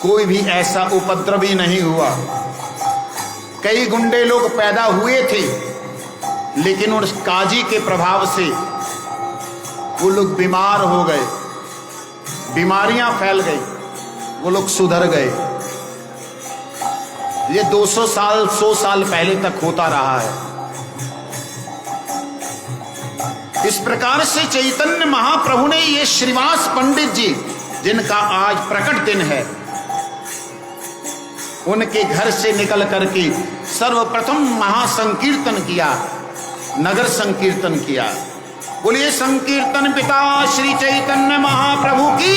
कोई भी ऐसा उपद्रवी नहीं हुआ। कई गुंडे लोग पैदा हुए थे, लेकिन उस काजी के प्रभाव से वो लोग बीमार हो गए, बीमारियां फैल गई, वो लोग सुधर गए। ये 200 साल 100 साल पहले तक होता रहा है। इस प्रकार से चैतन्य महाप्रभु ने ये श्रीवास पंडित जी, जिनका आज प्रकट दिन है, उनके घर से निकल करके सर्वप्रथम महासंकीर्तन किया, नगर संकीर्तन किया। बोलिए संकीर्तन पिता श्री चैतन्य महाप्रभु की,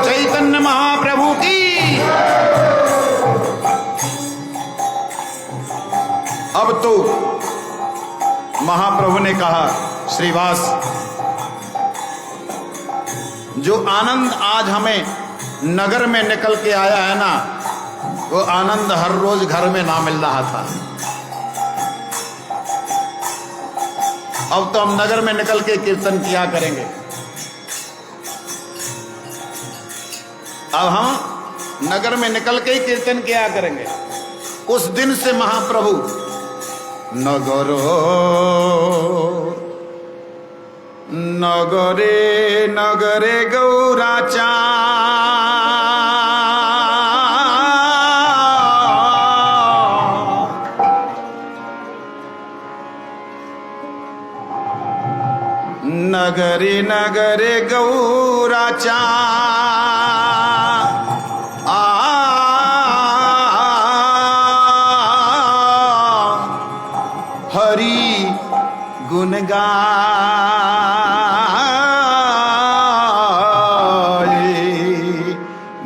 चैतन्य महाप्रभु की। अब तो महाप्रभु ने कहा, श्रीवास, जो आनंद आज हमें नगर में निकल के आया है ना, वो आनंद हर रोज घर में ना मिल रहा था। अब तो हम नगर में निकल के कीर्तन किया करेंगे। अब हम नगर में निकल के ही कीर्तन किया करेंगे। उस दिन से महाप्रभु नगरो नगरे नगरे गौराचा नगरे नगरे गौराचा हरि गुण गाए।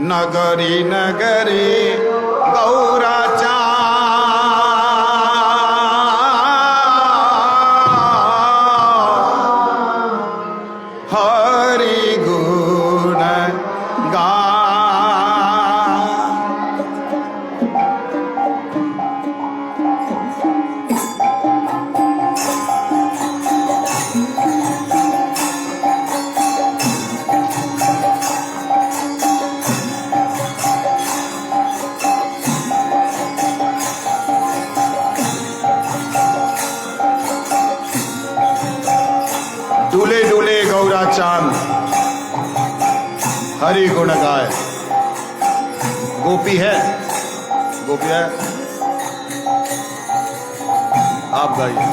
नगरे नगरे गौराचा हरि गुण गाए। डूले डूले गौरा चांद हरि गुण गाए। गोपी है, गोपी है, आप गाइए।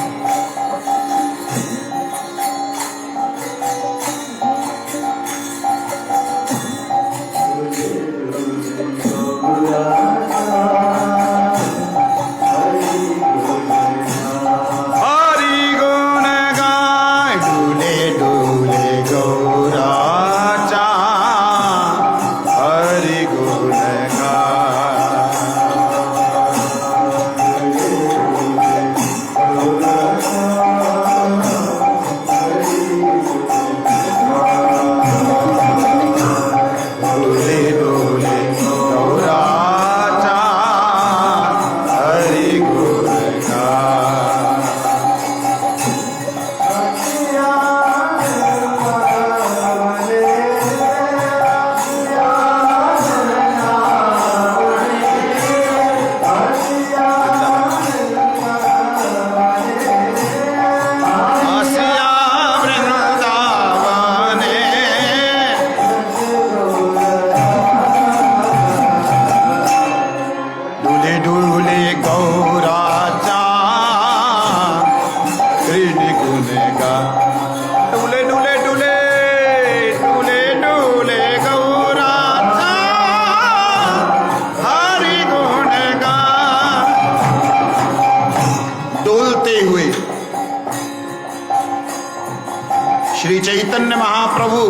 श्री चैतन्य महाप्रभु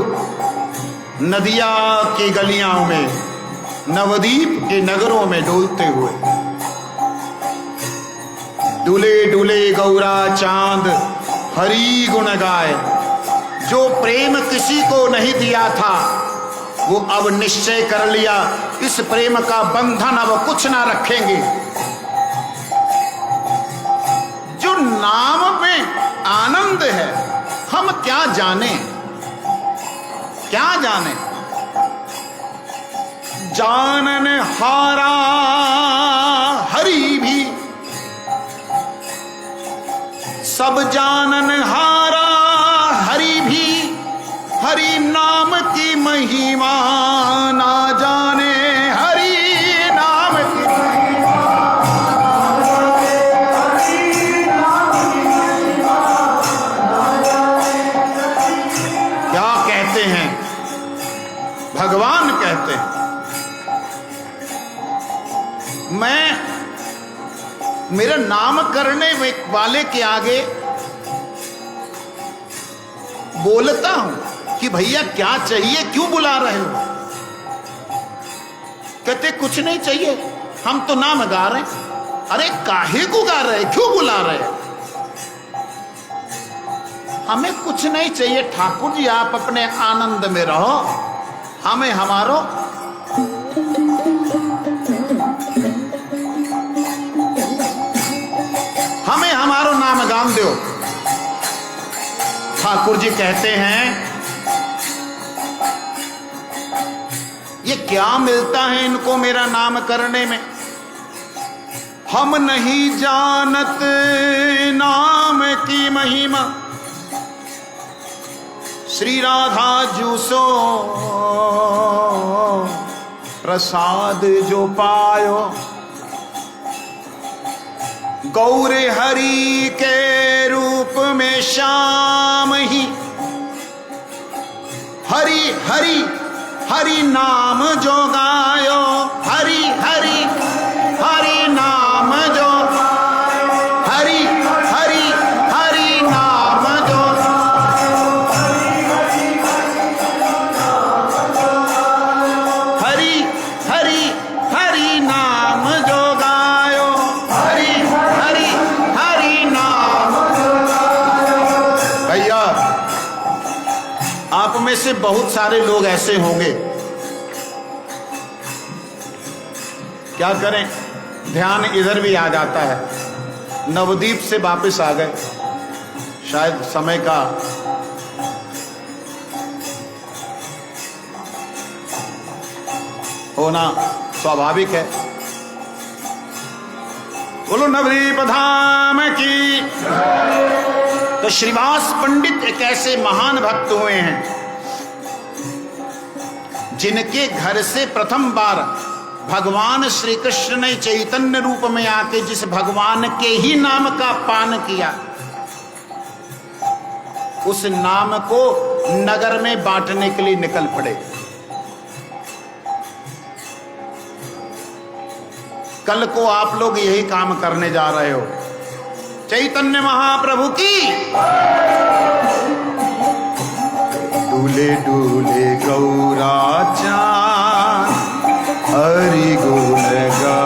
नदिया की गलियां में, नवदीप के नगरों में डोलते हुए, डुले डुले गौरा चांद हरि गुण गाए। जो प्रेम किसी को नहीं दिया था, वो अब निश्चय कर लिया, इस प्रेम का बंधन अब कुछ ना रखेंगे। नाम में आनंद है, हम क्या जाने, क्या जाने। जानन हारा हरि भी, सब जानन हारा हरि भी, हरि नाम की महिमा ना जाने, हरि नाम की महिमा ना जाने। क्या कहते हैं भगवान, कहते हैं मैं मेरा नाम करने वाले के आगे बोलता हूं कि भैया क्या चाहिए, क्यों बुला रहे हो? कहते कुछ नहीं चाहिए, हम तो नाम गा रहे हैं। अरे काहे को गा रहे, क्यों बुला रहे हैं? हमें कुछ नहीं चाहिए ठाकुर जी, आप अपने आनंद में रहो, हमें हमारो नाम गान दो। ठाकुर जी कहते हैं ये क्या मिलता है इनको मेरा नाम करने में, हम नहीं जानत नाम की महिमा, श्री राधा जूसो प्रसाद जो पायो, गौर हरि के रूप में श्याम ही, हरि हरि हरि नाम जो गायो, हरि हरि हरि नाम जो, हरि हरि हरि नाम जो, हरि हरि हरि नाम जो गायो, हरि हरि हरि नाम जो गायो। भैया आप में से बहुत सारे लोग ऐसे होंगे, क्या करें, ध्यान इधर भी आ जाता है। नवदीप से वापस आ गए, शायद समय का होना स्वाभाविक है। बोलो नवदीप धाम की। तो श्रीवास पंडित एक ऐसे महान भक्त हुए हैं जिनके घर से प्रथम बार भगवान श्री कृष्ण ने चैतन्य रूप में आके जिस भगवान के ही नाम का पान किया, उस नाम को नगर में बांटने के लिए निकल पड़े। कल को आप लोग यही काम करने जा रहे हो। चैतन्य महाप्रभु की डूले डूले गौरा चांद हरि गुण गा,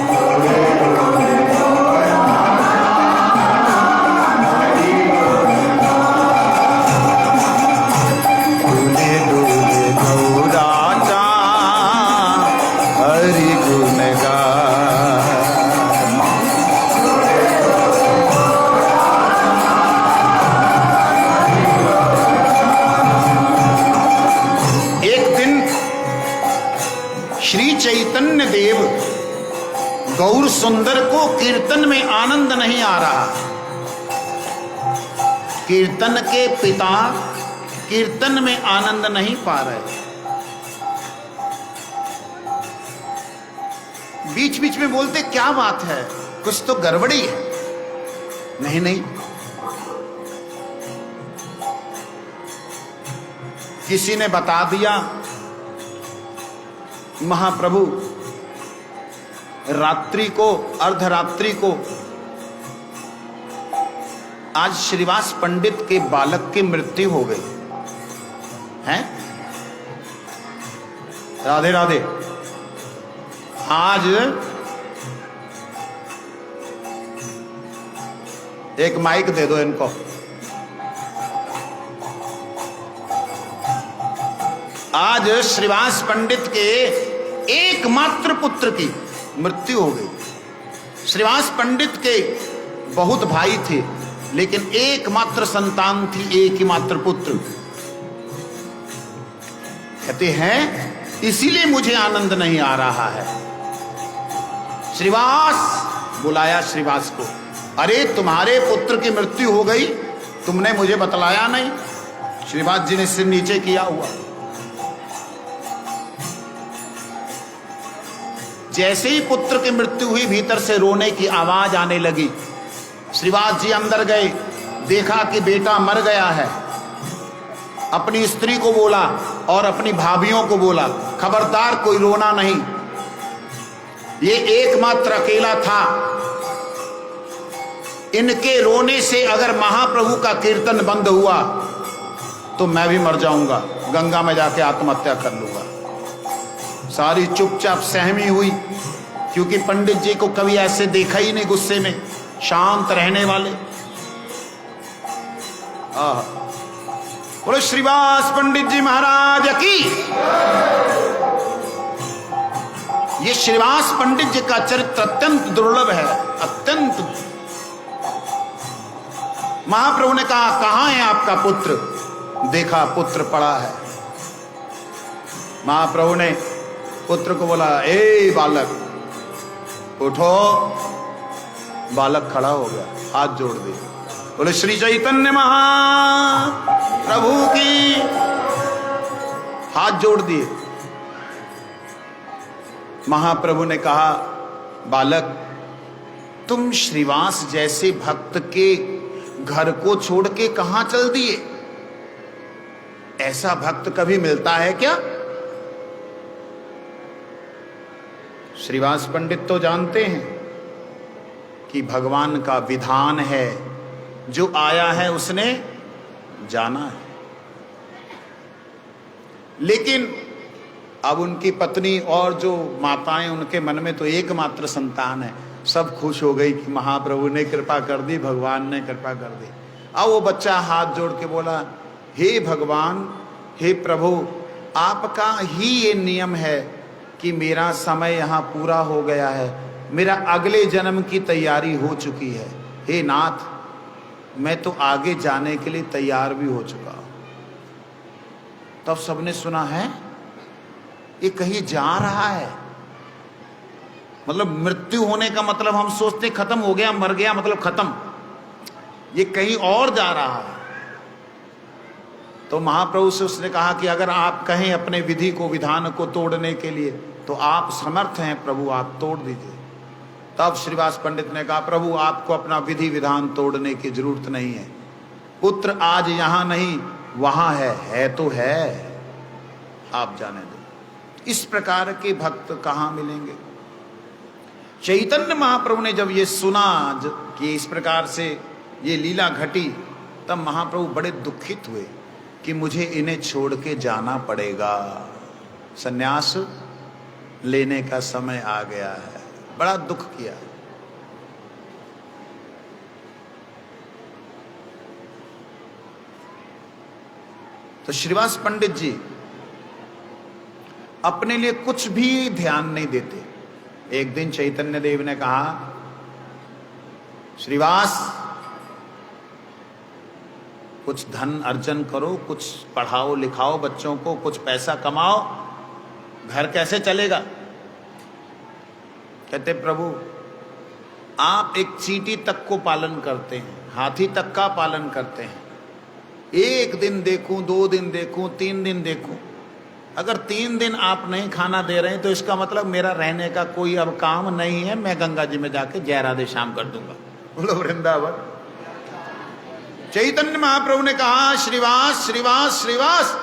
डूले डूले गौरा चांद हरि गुण गा। श्री चैतन्य देव गौर सुंदर को कीर्तन में आनंद नहीं आ रहा। कीर्तन के पिता कीर्तन में आनंद नहीं पा रहे। बीच बीच में बोलते क्या बात है, कुछ तो गड़बड़ी है। नहीं नहीं, किसी ने बता दिया महाप्रभु रात्रि को, अर्धरात्रि को आज श्रीवास पंडित के बालक की मृत्यु हो गई है। राधे राधे। आज एक माइक दे दो इनको। आज श्रीवास पंडित के एकमात्र पुत्र की मृत्यु हो गई। श्रीवास पंडित के बहुत भाई थे, लेकिन एकमात्र संतान थी, एक ही मात्र पुत्र। कहते हैं इसीलिए मुझे आनंद नहीं आ रहा है। श्रीवास बुलाया श्रीवास को, अरे तुम्हारे पुत्र की मृत्यु हो गई, तुमने मुझे बतलाया नहीं। श्रीवास जी ने सिर नीचे किया हुआ। जैसे ही पुत्र की मृत्यु हुई, भीतर से रोने की आवाज आने लगी। श्रीवास जी अंदर गए, देखा कि बेटा मर गया है। अपनी स्त्री को बोला और अपनी भाभियों को बोला, खबरदार कोई रोना नहीं। ये एकमात्र अकेला था, इनके रोने से अगर महाप्रभु का कीर्तन बंद हुआ तो मैं भी मर जाऊंगा, गंगा में जाके आत्महत्या कर लूंगा। सारी चुपचाप सहमी हुई, क्योंकि पंडित जी को कभी ऐसे देखा ही नहीं, गुस्से में शांत रहने वाले। बोलो श्रीवास पंडित जी महाराज की। ये श्रीवास पंडित जी का चरित्र अत्यंत दुर्लभ है, अत्यंत। महाप्रभु ने कहा, कहां है आपका पुत्र? देखा पुत्र पड़ा है। महाप्रभु ने पुत्र को बोला, ए बालक उठो। बालक खड़ा हो गया, हाथ जोड़ दिए, बोले श्री चैतन्य महाप्रभु की। हाथ जोड़ दिए। महाप्रभु ने कहा, बालक तुम श्रीवास जैसे भक्त के घर को छोड़ के कहां चल दिए? ऐसा भक्त कभी मिलता है क्या? श्रीवास पंडित तो जानते हैं कि भगवान का विधान है, जो आया है उसने जाना है। लेकिन अब उनकी पत्नी और जो माताएं, उनके मन में तो एकमात्र संतान है। सब खुश हो गई कि महाप्रभु ने कृपा कर दी, भगवान ने कृपा कर दी। अब वो बच्चा हाथ जोड़ के बोला, हे भगवान, हे प्रभु, आपका ही ये नियम है कि मेरा समय यहाँ पूरा हो गया है, मेरा अगले जन्म की तैयारी हो चुकी है। हे नाथ, मैं तो आगे जाने के लिए तैयार भी हो चुका हूं। तब सबने सुना है ये कहीं जा रहा है। मतलब मृत्यु होने का मतलब हम सोचते खत्म हो गया, मर गया मतलब खत्म। ये कहीं और जा रहा है। तो महाप्रभु से उसने कहा कि अगर आप कहें अपने विधि को, विधान को तोड़ने के लिए, तो आप समर्थ हैं प्रभु, आप तोड़ दीजिए। तब श्रीवास पंडित ने कहा, प्रभु आपको अपना विधि विधान तोड़ने की जरूरत नहीं है। पुत्र आज यहां नहीं वहां है तो है, आप जाने दो। इस प्रकार के भक्त कहां मिलेंगे? चैतन्य महाप्रभु ने जब ये सुना कि इस प्रकार से ये लीला घटी, तब महाप्रभु बड़े दुखित हुए कि मुझे इन्हें छोड़ के जाना पड़ेगा, सन्यास लेने का समय आ गया है। बड़ा दुख किया। तो श्रीवास पंडित जी अपने लिए कुछ भी ध्यान नहीं देते। एक दिन चैतन्य देव ने कहा, श्रीवास कुछ धन अर्जन करो, कुछ पढ़ाओ लिखाओ बच्चों को, कुछ पैसा कमाओ, घर कैसे चलेगा? कहते प्रभु आप एक चींटी तक को पालन करते हैं, हाथी तक का पालन करते हैं। एक दिन देखूं, 2 दिन देखूं, 3 दिन देखूं, अगर 3 दिन आप नहीं खाना दे रहे हैं तो इसका मतलब मेरा रहने का कोई अब काम नहीं है, मैं गंगा जी में जाके जय राधे श्याम कर दूंगा। बोलो वृंदावन। चैतन्य महाप्रभु ने कहा, श्रीवास श्रीवास श्रीवास,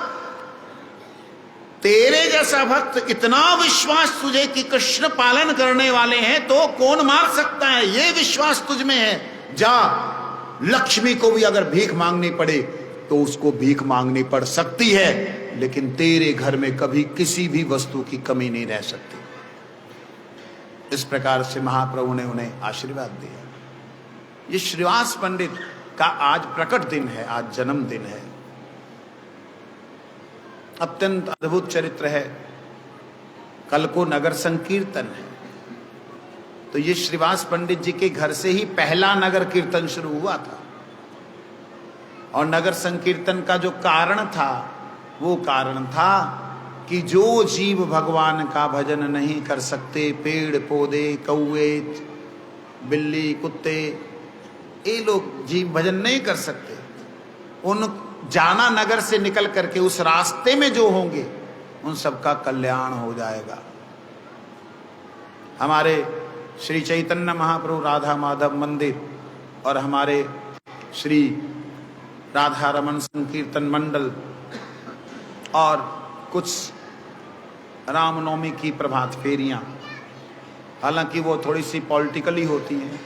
तेरे जैसा भक्त, इतना विश्वास तुझे कि कृष्ण पालन करने वाले हैं तो कौन मार सकता है, ये विश्वास तुझ में है। जा, लक्ष्मी को भी अगर भीख मांगनी पड़े तो उसको भीख मांगनी पड़ सकती है, लेकिन तेरे घर में कभी किसी भी वस्तु की कमी नहीं रह सकती। इस प्रकार से महाप्रभु ने उन्हें आशीर्वाद दिया। ये श्रीवास पंडित का आज प्रकट दिन है, आज जन्मदिन है। अत्यंत अद्भुत चरित्र है। कल को नगर संकीर्तन है। तो ये श्रीवास पंडित जी के घर से ही पहला नगर कीर्तन शुरू हुआ था। और नगर संकीर्तन का जो कारण था, वो कारण था कि जो जीव भगवान का भजन नहीं कर सकते, पेड़ पौधे, कौवे, बिल्ली, कुत्ते, ये लोग जीव भजन नहीं कर सकते, उन जाना नगर से निकल करके उस रास्ते में जो होंगे उन सबका कल्याण हो जाएगा। हमारे श्री चैतन्य महाप्रभु राधा माधव मंदिर और हमारे श्री राधा रमन संकीर्तन मंडल और कुछ रामनवमी की प्रभात फेरियां, हालांकि वो थोड़ी सी पॉलिटिकली होती हैं,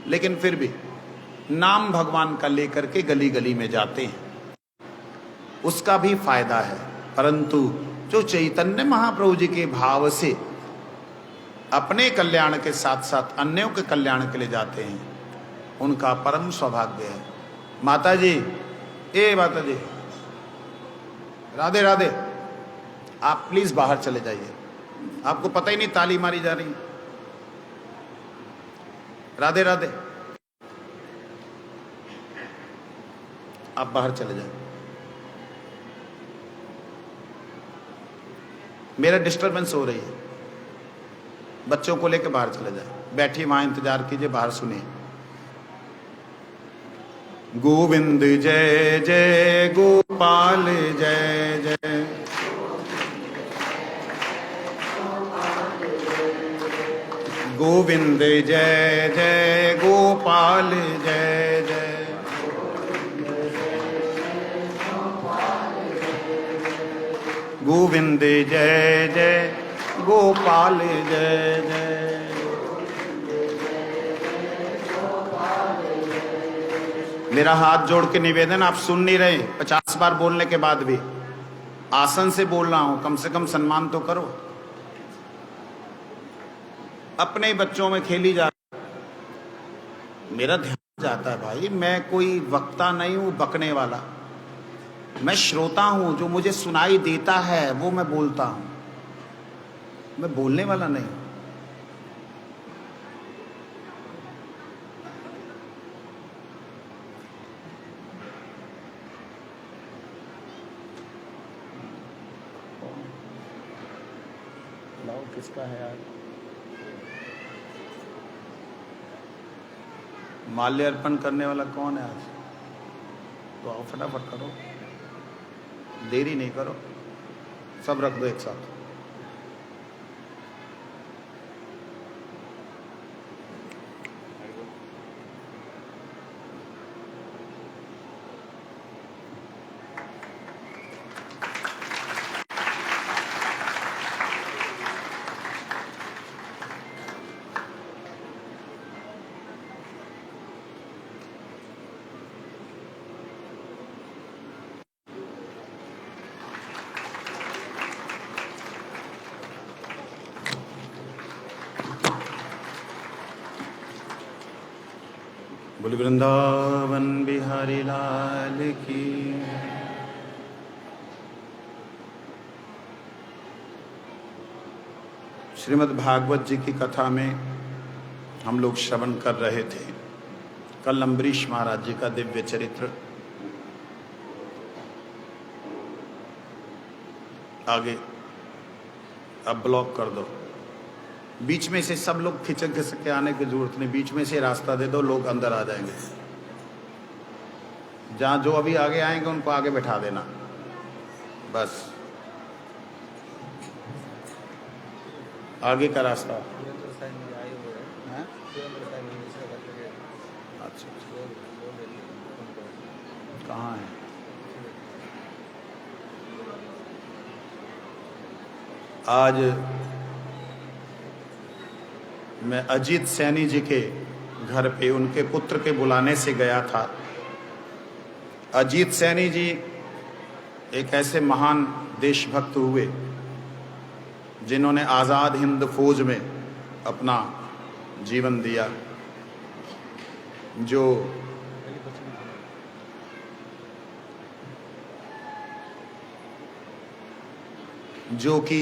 लेकिन फिर भी नाम भगवान का लेकर के गली गली में जाते हैं, उसका भी फायदा है। परंतु जो चैतन्य महाप्रभु जी के भाव से अपने कल्याण के साथ साथ अन्यों के कल्याण के लिए जाते हैं, उनका परम सौभाग्य है। माता जी, ए माता जी, राधे राधे, आप प्लीज बाहर चले जाइए, आपको पता ही नहीं ताली मारी जा रही। राधे राधे, आप बाहर चले जाए, मेरा डिस्टरबेंस हो रही है। बच्चों को लेकर बाहर चले जाए, बैठिए वहां इंतजार कीजिए, बाहर सुनिए। गोविंद जय जय गोपाल जय जय, गोविंद जय जय गोपाल जय जय, गोविंद जय जय गोपाल जय जय। मेरा हाथ जोड़ के निवेदन, आप सुन नहीं रहे, 50 बार बोलने के बाद भी आसन से बोल रहा हूं, कम से कम सम्मान तो करो। अपने बच्चों में खेली जा, मेरा ध्यान जाता है भाई, मैं कोई वक्ता नहीं हूं बकने वाला, मैं श्रोता हूं, जो मुझे सुनाई देता है वो मैं बोलता हूं, मैं बोलने वाला नहीं। लाओ, किसका है यार? माल्य अर्पण करने वाला कौन है आज? तो आओ फटाफट करो, देरी नहीं करो, सब रख दो एक साथ। बोल वृंदावन बिहारी लाल की। श्रीमद् भागवत जी की कथा में हम लोग श्रवण कर रहे थे कल अम्बरीश महाराज जी का दिव्य चरित्र। आगे अब ब्लॉक कर दो, बीच में से सब लोग खिंचक खिसक के आने की जरूरत नहीं, बीच में से रास्ता दे दो, लोग अंदर आ जाएंगे। जहां जो अभी आगे आएंगे उनको आगे बैठा देना बस, आगे का रास्ता। अच्छा, कहाँ है? आज मैं अजीत सैनी जी के घर पे उनके पुत्र के बुलाने से गया था। अजीत सैनी जी एक ऐसे महान देशभक्त हुए जिन्होंने आज़ाद हिंद फौज में अपना जीवन दिया, जो कि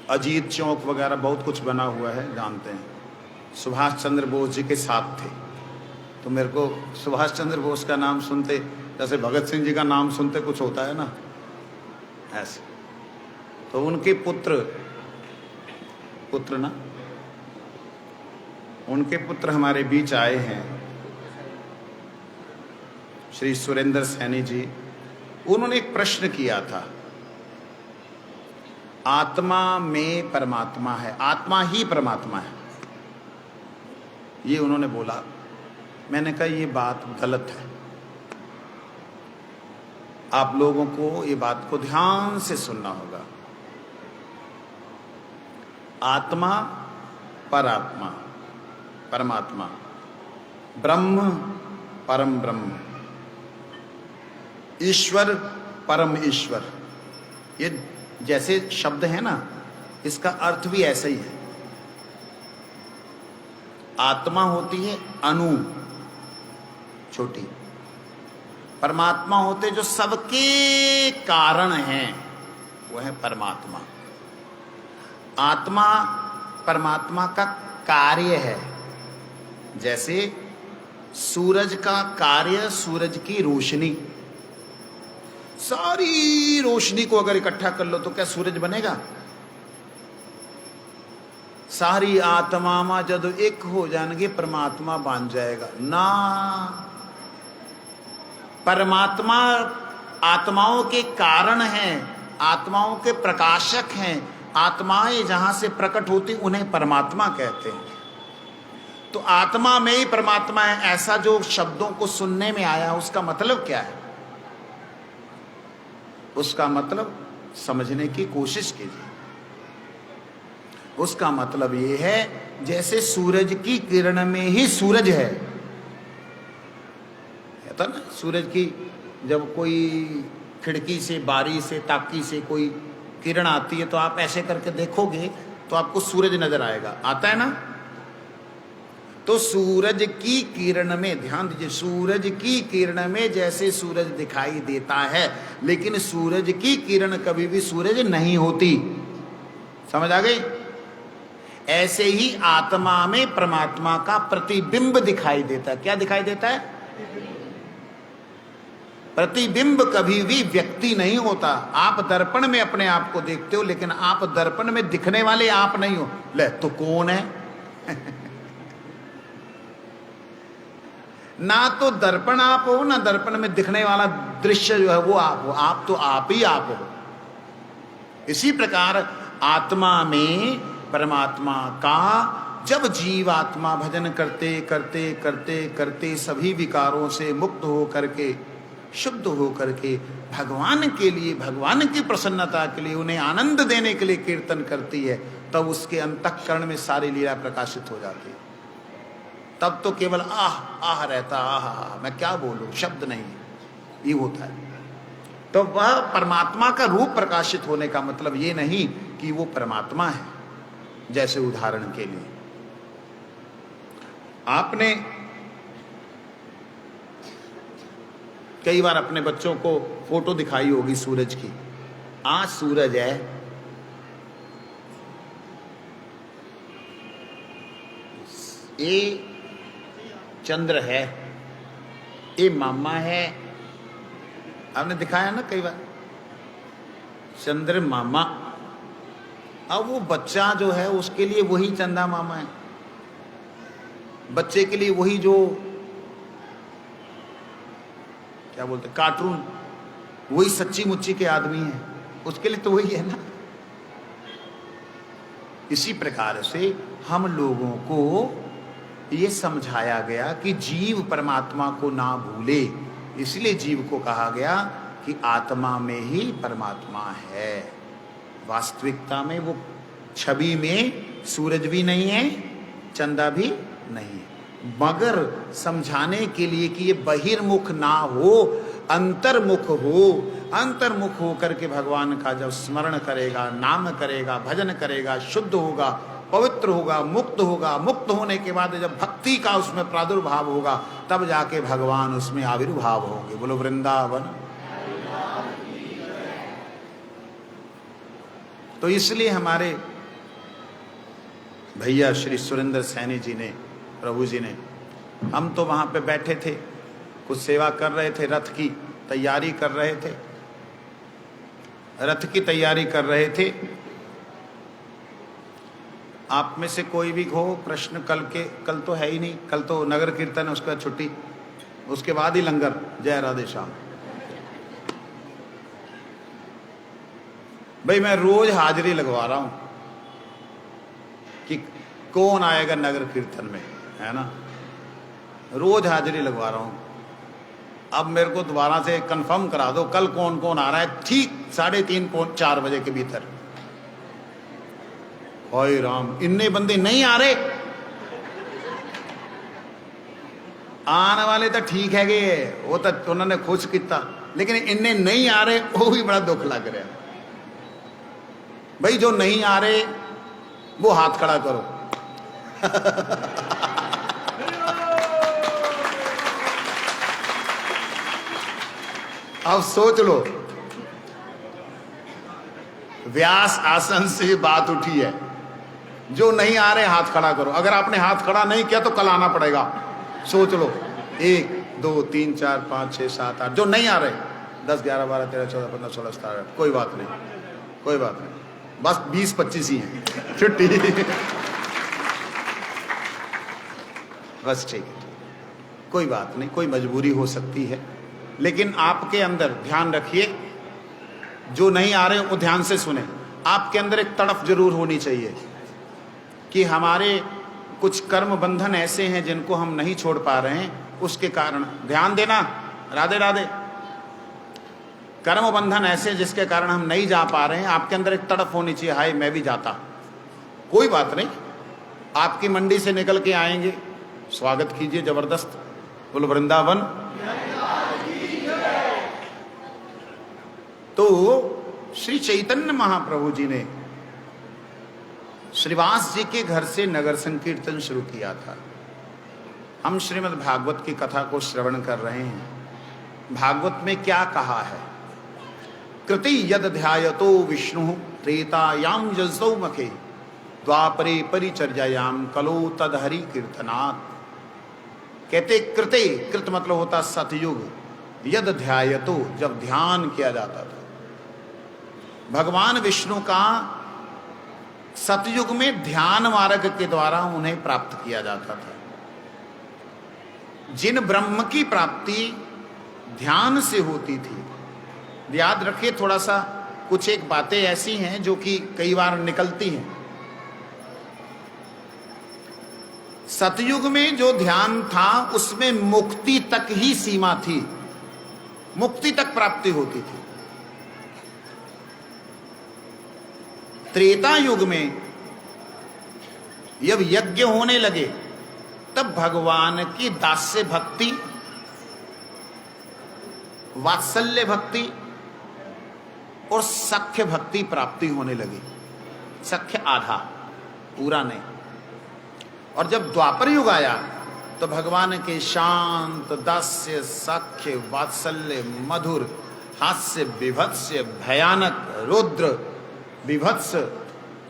अजीत चौक वगैरह बहुत कुछ बना हुआ है, जानते हैं। सुभाष चंद्र बोस जी के साथ थे, तो मेरे को सुभाष चंद्र बोस का नाम सुनते जैसे भगत सिंह जी का नाम सुनते कुछ होता है ना, ऐसे। तो उनके पुत्र ना, उनके पुत्र हमारे बीच आए हैं, श्री सुरेंद्र सैनी जी। उन्होंने एक प्रश्न किया था, आत्मा में परमात्मा है, आत्मा ही परमात्मा है, ये उन्होंने बोला। मैंने कहा ये बात गलत है, आप लोगों को ये बात को ध्यान से सुनना होगा। आत्मा परात्मा, परमात्मा, ब्रह्म परम ब्रह्म, ईश्वर परम ईश्वर, ये जैसे शब्द है ना, इसका अर्थ भी ऐसा ही है। आत्मा होती है अणु, छोटी। परमात्मा होते जो सबके कारण हैं, वो है परमात्मा। आत्मा परमात्मा का कार्य है। जैसे सूरज का कार्य, सूरज की रोशनी, सारी रोशनी को अगर इकट्ठा कर लो तो क्या सूरज बनेगा? सारी आत्मा में जब एक हो जाएंगे परमात्मा बन जाएगा ना। परमात्मा आत्माओं के कारण हैं, आत्माओं के प्रकाशक हैं। आत्माएं जहां से प्रकट होती उन्हें परमात्मा कहते हैं। तो आत्मा में ही परमात्मा है, ऐसा जो शब्दों को सुनने में आया, उसका मतलब क्या है? उसका मतलब समझने की कोशिश कीजिए। उसका मतलब ये है जैसे सूरज की किरण में ही सूरज है। तो ना, सूरज की जब कोई खिड़की से, बारी से, ताकी से कोई किरण आती है तो आप ऐसे करके देखोगे तो आपको सूरज नजर आएगा, आता है ना? तो सूरज की किरण में, ध्यान दीजिए, सूरज की किरण में जैसे सूरज दिखाई देता है, लेकिन सूरज की किरण कभी भी सूरज नहीं होती। समझ आ गई? ऐसे ही आत्मा में परमात्मा का प्रतिबिंब दिखाई देता है। क्या दिखाई देता है? प्रतिबिंब कभी भी व्यक्ति नहीं होता। आप दर्पण में अपने आप को देखते हो, लेकिन आप दर्पण में दिखने वाले आप नहीं हो। ले तो कौन है? ना तो दर्पण आप हो, ना दर्पण में दिखने वाला दृश्य जो है वो आप हो। आप तो आप ही आप हो। इसी प्रकार आत्मा में परमात्मा का जब जीव आत्मा भजन करते करते करते करते सभी विकारों से मुक्त हो करके, शुद्ध हो करके भगवान के लिए, भगवान की प्रसन्नता के लिए, उन्हें आनंद देने के लिए कीर्तन करती है, तब उसके अंतःकरण में सारी लीला प्रकाशित हो जाती है। तब तो केवल आह आह रहता, आह मैं क्या बोलूं, शब्द नहीं, ये होता है। तो वह परमात्मा का रूप प्रकाशित होने का मतलब ये नहीं कि वो परमात्मा है। जैसे उदाहरण के लिए आपने कई बार अपने बच्चों को फोटो दिखाई होगी सूरज की। आज सूरज है, ये चंद्र है, ये मामा है। आपने दिखाया ना कई बार, चंद्र मामा। अब वो बच्चा जो है उसके लिए वही चंदा मामा है, बच्चे के लिए वही जो क्या बोलते कार्टून, वही सच्ची मुच्ची के आदमी है, उसके लिए तो वही है ना। इसी प्रकार से हम लोगों को ये समझाया गया कि जीव परमात्मा को ना भूले, इसलिए जीव को कहा गया कि आत्मा में ही परमात्मा है। वास्तविकता में वो छवि में सूरज भी नहीं है, चंदा भी नहीं है, मगर समझाने के लिए कि ये बहिर्मुख ना हो, अंतर्मुख हो। अंतर्मुख होकर के भगवान का जब स्मरण करेगा, नाम करेगा, भजन करेगा, शुद्ध होगा, पवित्र होगा, मुक्त होगा। मुक्त होने के बाद जब भक्ति का उसमें प्रादुर्भाव होगा, तब जाके भगवान उसमें आविर्भाव होंगे। बोलो वृंदावन। तो इसलिए हमारे भैया श्री सुरेंद्र सैनी जी ने, प्रभु जी ने, हम तो वहाँ पे बैठे थे, कुछ सेवा कर रहे थे, रथ की तैयारी कर रहे थे, रथ की तैयारी कर रहे थे। आप में से कोई भी हो प्रश्न? कल तो है ही नहीं, कल तो नगर कीर्तन है, उसके बाद छुट्टी, उसके बाद ही लंगर। जय राधे श्याम। भाई मैं रोज हाजिरी लगवा रहा हूं कि कौन आएगा नगर कीर्तन में, है ना, रोज हाजिरी लगवा रहा हूं। अब मेरे को दोबारा से कंफर्म करा दो कल कौन कौन आ रहा है, ठीक 3:30 4 बजे के भीतर। ओए राम, इन्ने बंदे नहीं आ रहे, आने वाले तो ठीक है, वो तो उन्होंने खुश किया, लेकिन इन्ने नहीं आ रहे, वो भी बड़ा दुख लग रहा है। भाई जो नहीं आ रहे वो हाथ खड़ा करो। अब सोच लो, व्यास आसन से बात उठी है, जो नहीं आ रहे हाथ खड़ा करो। अगर आपने हाथ खड़ा नहीं किया तो कल आना पड़ेगा। सोच लो, 1 2 3 4 5 6 7 8, जो नहीं आ रहे 10 11 12 13 14 15 16 17, कोई बात नहीं, कोई बात नहीं, बस 20 25 ही हैं, छुट्टी। बस ठीक है, कोई बात नहीं, कोई मजबूरी हो सकती है, लेकिन आपके अंदर ध्यान रखिए, जो नहीं आ रहे वो ध्यान से सुने। आपके अंदर एक तड़फ जरूर होनी चाहिए कि हमारे कुछ कर्म बंधन ऐसे हैं जिनको हम नहीं छोड़ पा रहे हैं, उसके कारण ध्यान देना। राधे राधे। कर्म बंधन ऐसे जिसके कारण हम नहीं जा पा रहे हैं, आपके अंदर एक तड़फ होनी चाहिए, हाय मैं भी जाता। कोई बात नहीं, आपकी मंडी से निकल के आएंगे, स्वागत कीजिए जबरदस्त, बोलो वृंदावन। तो श्री चैतन्य महाप्रभु जी ने श्रीवास जी के घर से नगर संकीर्तन शुरू किया था। हम श्रीमद् भागवत की कथा को श्रवण कर रहे हैं। भागवत में क्या कहा है? कृति यद ध्यायतो विष्णु त्रेतायाम यजौ मखे द्वापरे परिचर्यायाम कलो तदहरि कीर्तनात्। कहते कृते, कृत मतलब होता सतयुग, यद ध्यायतो जब ध्यान किया जाता था, भगवान विष्णु का सतयुग में ध्यान मार्ग के द्वारा उन्हें प्राप्त किया जाता था। जिन ब्रह्म की प्राप्ति ध्यान से होती थी, याद रखिए थोड़ा सा, कुछ एक बातें ऐसी हैं जो कि कई बार निकलती हैं। सतयुग में जो ध्यान था उसमें मुक्ति तक ही सीमा थी, मुक्ति तक प्राप्ति होती थी। त्रेता युग में जब यज्ञ होने लगे तब भगवान की दास्य भक्ति, वात्सल्य भक्ति और सख्य भक्ति प्राप्ति होने लगी। सख्य आधा, पूरा नहीं। और जब द्वापर युग आया तो भगवान के शांत, दास्य, सख्य, वात्सल्य, मधुर, हास्य, विभत्स्य, भयानक, रुद्र, विभत्स,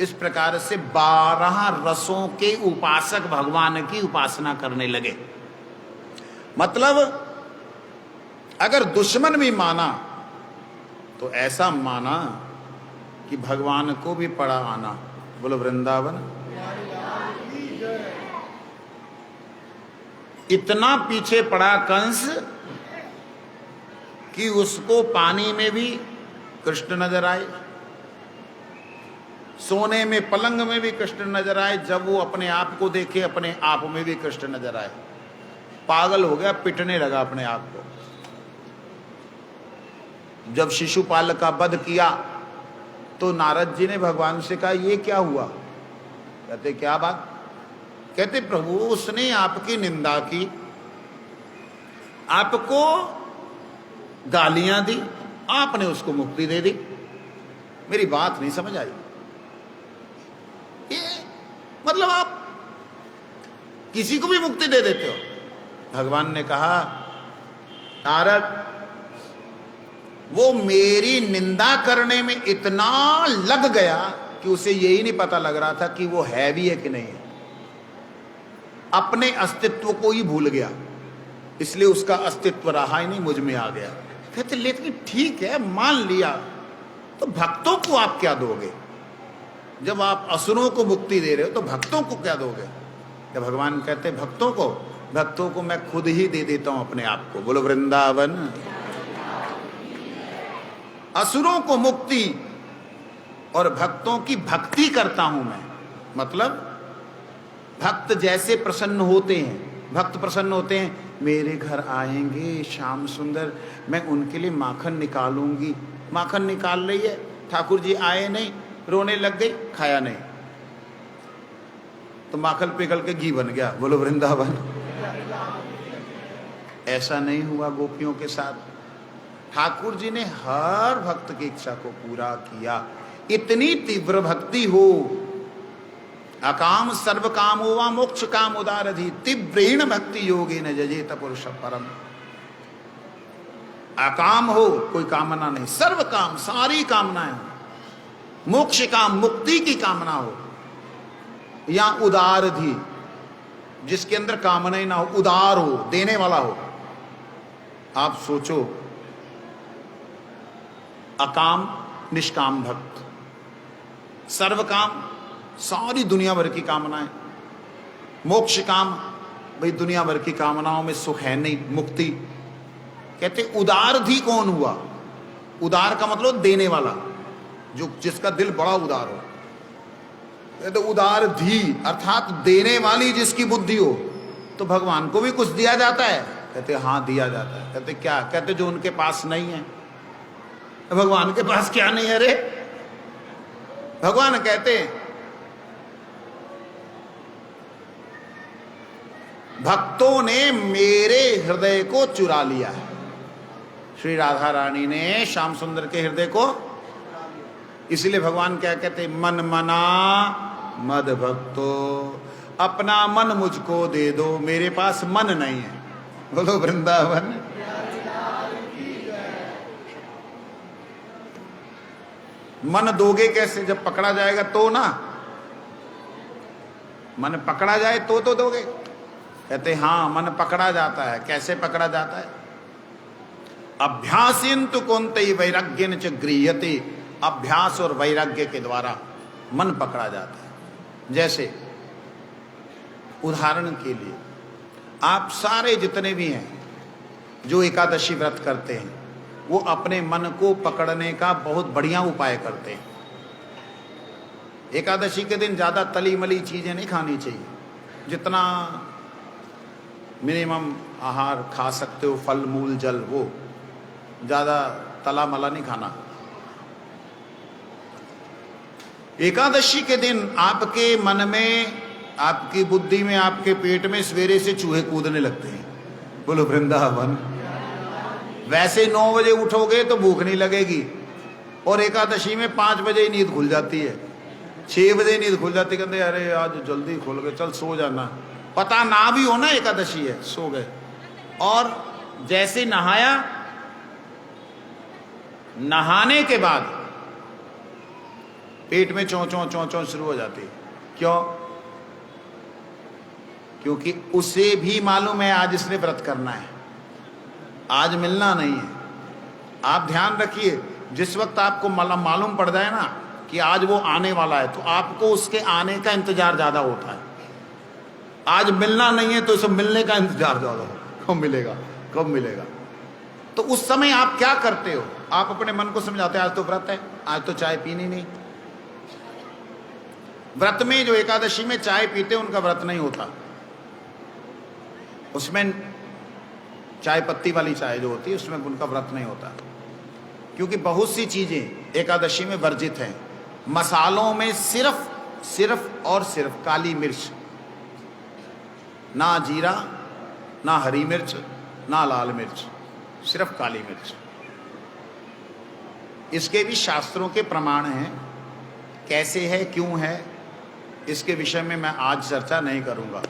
इस प्रकार से 12 रसों के उपासक भगवान की उपासना करने लगे। मतलब अगर दुश्मन भी माना तो ऐसा माना कि भगवान को भी पड़ा आना। बोलो वृंदावन। इतना पीछे पड़ा कंस कि उसको पानी में भी कृष्ण नजर आए, सोने में पलंग में भी कृष्ण नजर आए, जब वो अपने आप को देखे अपने आप में भी कृष्ण नजर आए। पागल हो गया, पिटने लगा अपने आप को। जब शिशुपाल का वध किया तो नारद जी ने भगवान से कहा ये क्या हुआ? कहते क्या बात? कहते प्रभु उसने आपकी निंदा की, आपको गालियां दी, आपने उसको मुक्ति दे दी। मेरी बात नहीं समझ आई। ये मतलब आप किसी को भी मुक्ति दे देते हो? भगवान ने कहा नारद वो मेरी निंदा करने में इतना लग गया कि उसे यही नहीं पता लग रहा था कि वो है भी है कि नहीं है, अपने अस्तित्व को ही भूल गया, इसलिए उसका अस्तित्व रहा ही नहीं, मुझ में आ गया। कहते लेकिन ठीक है, मान लिया, तो भक्तों को आप क्या दोगे? जब आप असुरों को मुक्ति दे रहे हो तो भक्तों को क्या दोगे? तो भगवान कहते भक्तों को मैं खुद ही दे देता हूं अपने आप को। बोलो वृंदावन। असुरों को मुक्ति और भक्तों की भक्ति करता हूं मैं। मतलब भक्त जैसे प्रसन्न होते हैं, भक्त प्रसन्न होते हैं, मेरे घर आएंगे श्याम सुंदर, मैं उनके लिए माखन निकालूंगी। माखन निकाल रही है, ठाकुर जी आए नहीं, रोने लग गई, खाया नहीं, तो माखन पिघल के घी बन गया। बोलो वृंदावन। ऐसा नहीं हुआ गोपियों के साथ। ठाकुर जी ने हर भक्त की इच्छा को पूरा किया। इतनी तीव्र भक्ति हो, अकाम सर्व काम हुआ मोक्ष काम उदारधि तीव्रेण भक्ति योगे न जजेत पुरुष परम। अकाम हो, कोई कामना नहीं, सर्व काम, सारी कामनाएं हो, मोक्ष काम, मुक्ति की कामना हो, या उदारधि, जिसके अंदर कामना ही ना हो, उदार हो, देने वाला हो। आप सोचो, अकाम निष्काम भक्त, सर्व काम सारी दुनिया भर की कामनाएं, मोक्ष काम भाई दुनिया भर की कामनाओं में सुख है नहीं, मुक्ति। कहते उदारधि कौन हुआ? उदार का मतलब देने वाला, जो जिसका दिल बड़ा उदार हो। कहते उदारधि अर्थात देने वाली जिसकी बुद्धि हो। तो भगवान को भी कुछ दिया जाता है? कहते हाँ दिया जाता है। कहते क्या? कहते जो उनके पास नहीं है। भगवान के पास क्या नहीं है रे? भगवान कहते भक्तों ने मेरे हृदय को चुरा लिया है। श्री राधा रानी ने श्याम सुंदर के हृदय को, इसलिए भगवान क्या कहते? मन मना मद भक्तो, अपना मन मुझको दे दो, मेरे पास मन नहीं है। बोलो वृंदावन। मन दोगे कैसे? जब पकड़ा जाएगा तो ना, मन पकड़ा जाए तो दोगे। कहते हाँ मन पकड़ा जाता है। कैसे पकड़ा जाता है? अभ्यासिन्तु कौन्तेय वैराग्येन च गृह्यते, अभ्यास और वैराग्य के द्वारा मन पकड़ा जाता है। जैसे उदाहरण के लिए, आप सारे जितने भी हैं जो एकादशी व्रत करते हैं, वो अपने मन को पकड़ने का बहुत बढ़िया उपाय करते हैं। एकादशी के दिन ज्यादा तली मली चीजें नहीं खानी चाहिए, जितना मिनिमम आहार खा सकते हो, फल मूल जल, वो ज्यादा तला मला नहीं खाना। एकादशी के दिन आपके मन में, आपकी बुद्धि में, आपके पेट में सवेरे से चूहे कूदने लगते हैं। बोलो वृंदावन। वैसे 9 बजे उठोगे तो भूख नहीं लगेगी, और एकादशी में 5 बजे ही नींद खुल जाती है, 6 बजे नींद खुल जाती। कहते अरे आज जल्दी खुल गए, चल सो जाना। पता ना भी हो ना एकादशी है, सो गए। और जैसे नहाया, नहाने के बाद पेट में चौं चौं चौं चौं शुरू हो जाती है। क्यों? क्योंकि उसे भी मालूम है आज इसने व्रत करना है, आज मिलना नहीं है। आप ध्यान रखिए, जिस वक्त आपको मालूम पड़ जाए ना कि आज वो आने वाला है, तो आपको उसके आने का इंतजार ज्यादा होता है। आज मिलना नहीं है तो इसे मिलने का इंतजार ज्यादा हो, कब मिलेगा कब मिलेगा। तो उस समय आप क्या करते हो? आप अपने मन को समझाते हैं आज तो व्रत है, आज तो चाय पीनी नहीं। व्रत में जो एकादशी में चाय पीते उनका व्रत नहीं होता, उसमें चाय पत्ती वाली चाय जो होती है उसमें उनका व्रत नहीं होता। क्योंकि बहुत सी चीजें एकादशी में वर्जित हैं। मसालों में सिर्फ और सिर्फ काली मिर्च, ना जीरा, ना हरी मिर्च, ना लाल मिर्च, सिर्फ काली मिर्च। इसके भी शास्त्रों के प्रमाण हैं, कैसे है, क्यों है, इसके विषय में मैं आज चर्चा नहीं करूंगा।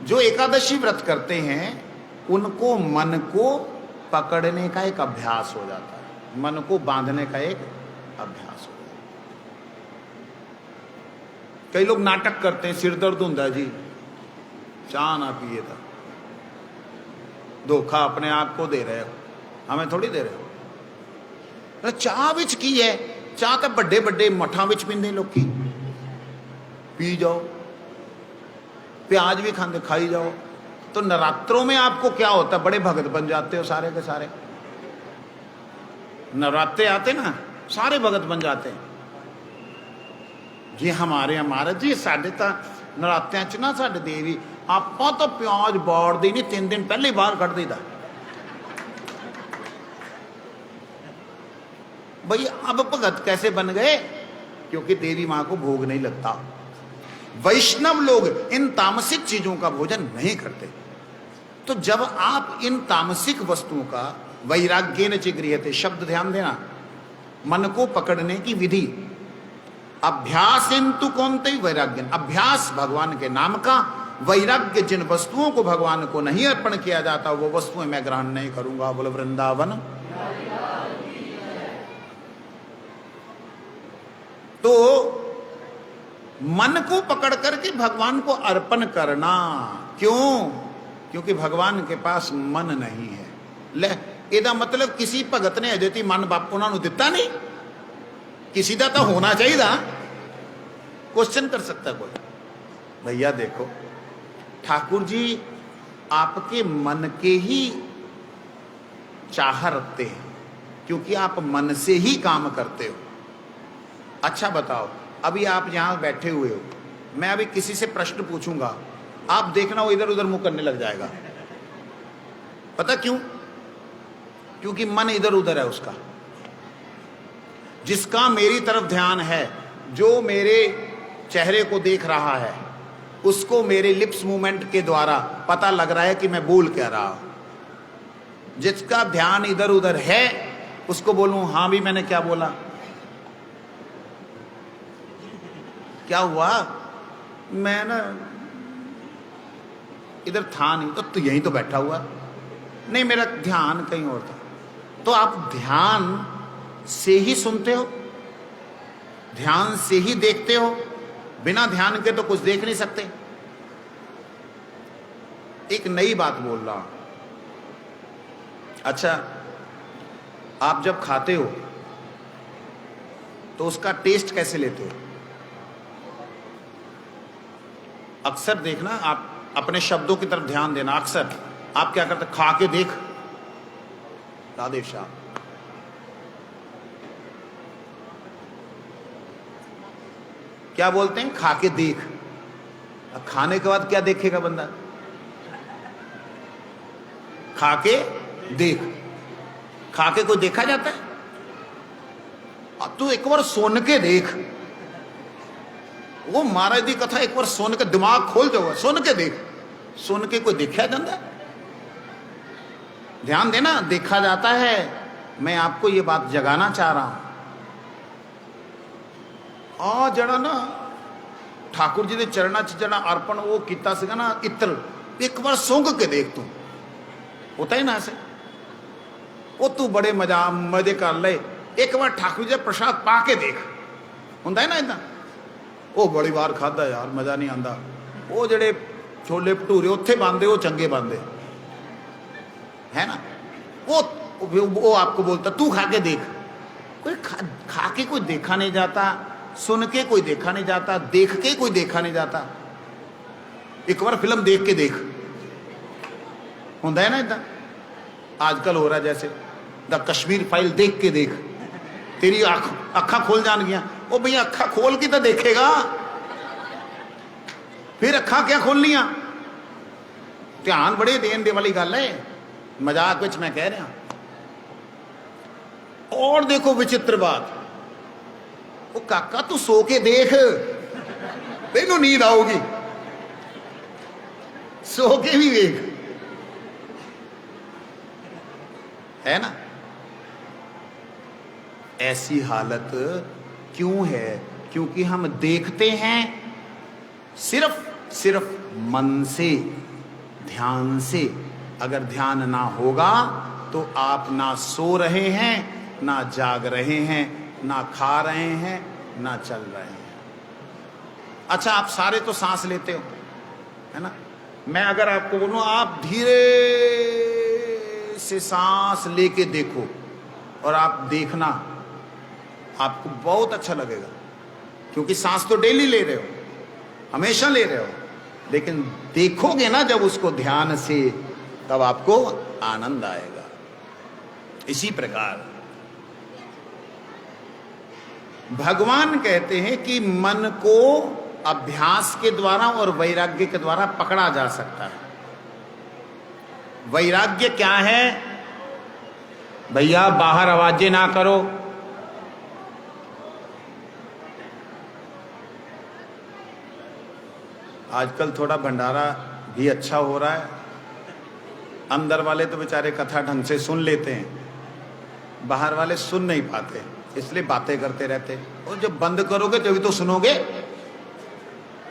जो एकादशी व्रत करते हैं उनको मन को पकड़ने का एक अभ्यास हो जाता है, मन को बांधने का एक अभ्यास हो जाता है। कई लोग नाटक करते हैं, सिर दर्द होता जी, चाह ना पिए था। धोखा अपने आप को दे रहे हो, हमें थोड़ी दे रहे हो। चाह विच की है, चाह तो बड़े बड़े मठां विच पींदे लोकी, पी जाओ, प्याज भी खाते खाई जाओ। तो नवरात्रों में आपको क्या होता है, बड़े भगत बन जाते हो सारे के सारे। नवरात्रे आते ना, सारे भगत बन जाते हैं जी। हमारे जी साढ़े तो नरात्या च ना साढ़े देवी आप तो प्याज बाड़ दी नहीं, 3 दिन पहले ही बाहर कट देता। भाई अब भगत कैसे बन गए, क्योंकि देवी मां को भोग नहीं लगता। वैष्णव लोग इन तामसिक चीजों का भोजन नहीं करते। तो जब आप इन तामसिक वस्तुओं का वैराग्य न चिगृह्यते, शब्द ध्यान देना, मन को पकड़ने की विधि, अभ्यासेन्तु कौन्तेय वैराग्य, अभ्यास भगवान के नाम का, वैराग्य जिन वस्तुओं को भगवान को नहीं अर्पण किया जाता वो वस्तुएं मैं ग्रहण नहीं करूंगा। बोलो वृंदावन। तो मन को पकड़ करके भगवान को अर्पण करना, क्यों? क्योंकि भगवान के पास मन नहीं है। ले एदा मतलब किसी भगत ने अजे ती मन बाप उन्होंने दिता नहीं, किसी का तो होना चाहिए। क्वेश्चन कर सकता कोई, भैया देखो ठाकुर जी आपके मन के ही चाह रखते हैं, क्योंकि आप मन से ही काम करते हो। अच्छा बताओ, अभी आप यहां बैठे हुए हो, मैं अभी किसी से प्रश्न पूछूंगा, आप देखना वो इधर उधर मुंह करने लग जाएगा। पता क्यों? क्योंकि मन इधर उधर है उसका। जिसका मेरी तरफ ध्यान है, जो मेरे चेहरे को देख रहा है, उसको मेरे लिप्स मूवमेंट के द्वारा पता लग रहा है कि मैं बोल क्या रहा हूं। जिसका ध्यान इधर उधर है उसको बोलूं हां भी मैंने क्या बोला, क्या हुआ, मैं ना इधर था नहीं, तो यहीं तो बैठा हुआ, नहीं मेरा ध्यान कहीं और था। तो आप ध्यान से ही सुनते हो, ध्यान से ही देखते हो, बिना ध्यान के तो कुछ देख नहीं सकते। एक नई बात बोल रहा हूं। अच्छा, आप जब खाते हो तो उसका टेस्ट कैसे लेते हो? अक्सर देखना, आप अपने शब्दों की तरफ ध्यान देना। अक्सर आप क्या करते, खा के देख, राधे श्याम, क्या बोलते हैं, खा के देख। अब खाने के बाद क्या देखेगा बंदा? खा के देख। खा के कोई देखा जाता है? अब तू एक बार सुन के देख, वो महाराज दी कथा एक बार सुन के दिमाग खोल जाओ, सुन के देख। सुन के कोई देखा जाता है? ध्यान देना, देखा जाता है। मैं आपको ये बात जगाना चाह रहा हूं। आ जड़ा ना ठाकुर जी के चरणा च जड़ा अर्पण वो किया सीगा ना, इत्र, एक बार सूंघ के देख। तू होता ही ना ऐसे, वो तू बड़े मजे कर ले, एक बार ठाकुर जी प्रसाद पा के देख। होंदा है ना इदा, वो बड़ी बार खादा यार मजा नहीं आता, वो जड़े छोले भटूरे उत्थे बनते वो चंगे बनते है ना, वो आपको बोलता तू खा के देख। कोई खा के कोई देखा नहीं जाता, सुन के कोई देखा नहीं जाता, देख के कोई देखा नहीं जाता। एक बार फिल्म देख के देख, होंदा है ना इदा। आजकल हो रहा जैसे द कश्मीर फाइल देख के देख, तेरी अखा खोल जान गया। ओ भैया अखा खोल के तो देखेगा, फिर अखा क्या खोलनिया? ध्यान बड़े देन दे वाली गल है, मजाक विच मैं कह रहा। और देखो विचित्र बात, वो काका तू सो के देख, तेनू नींद आओगी, सो के भी देख, है ना। ऐसी हालत क्यों है? क्योंकि हम देखते हैं सिर्फ मन से, ध्यान से। अगर ध्यान ना होगा तो आप ना सो रहे हैं, ना जाग रहे हैं, ना खा रहे हैं, ना चल रहे हैं। अच्छा आप सारे तो सांस लेते हो, है ना? मैं अगर आपको बोलूं आप धीरे से सांस लेके देखो और आप देखना, आपको बहुत अच्छा लगेगा, क्योंकि सांस तो डेली ले रहे हो, हमेशा ले रहे हो, लेकिन देखोगे ना जब उसको ध्यान से, तब आपको आनंद आएगा। इसी प्रकार भगवान कहते हैं कि मन को अभ्यास के द्वारा और वैराग्य के द्वारा पकड़ा जा सकता है। वैराग्य क्या है? भैया बाहर आवाजें ना करो। आजकल थोड़ा भंडारा भी अच्छा हो रहा है, अंदर वाले तो बेचारे कथा ढंग से सुन लेते हैं, बाहर वाले सुन नहीं पाते, इसलिए बातें करते रहते। और जब बंद करोगे तभी तो सुनोगे।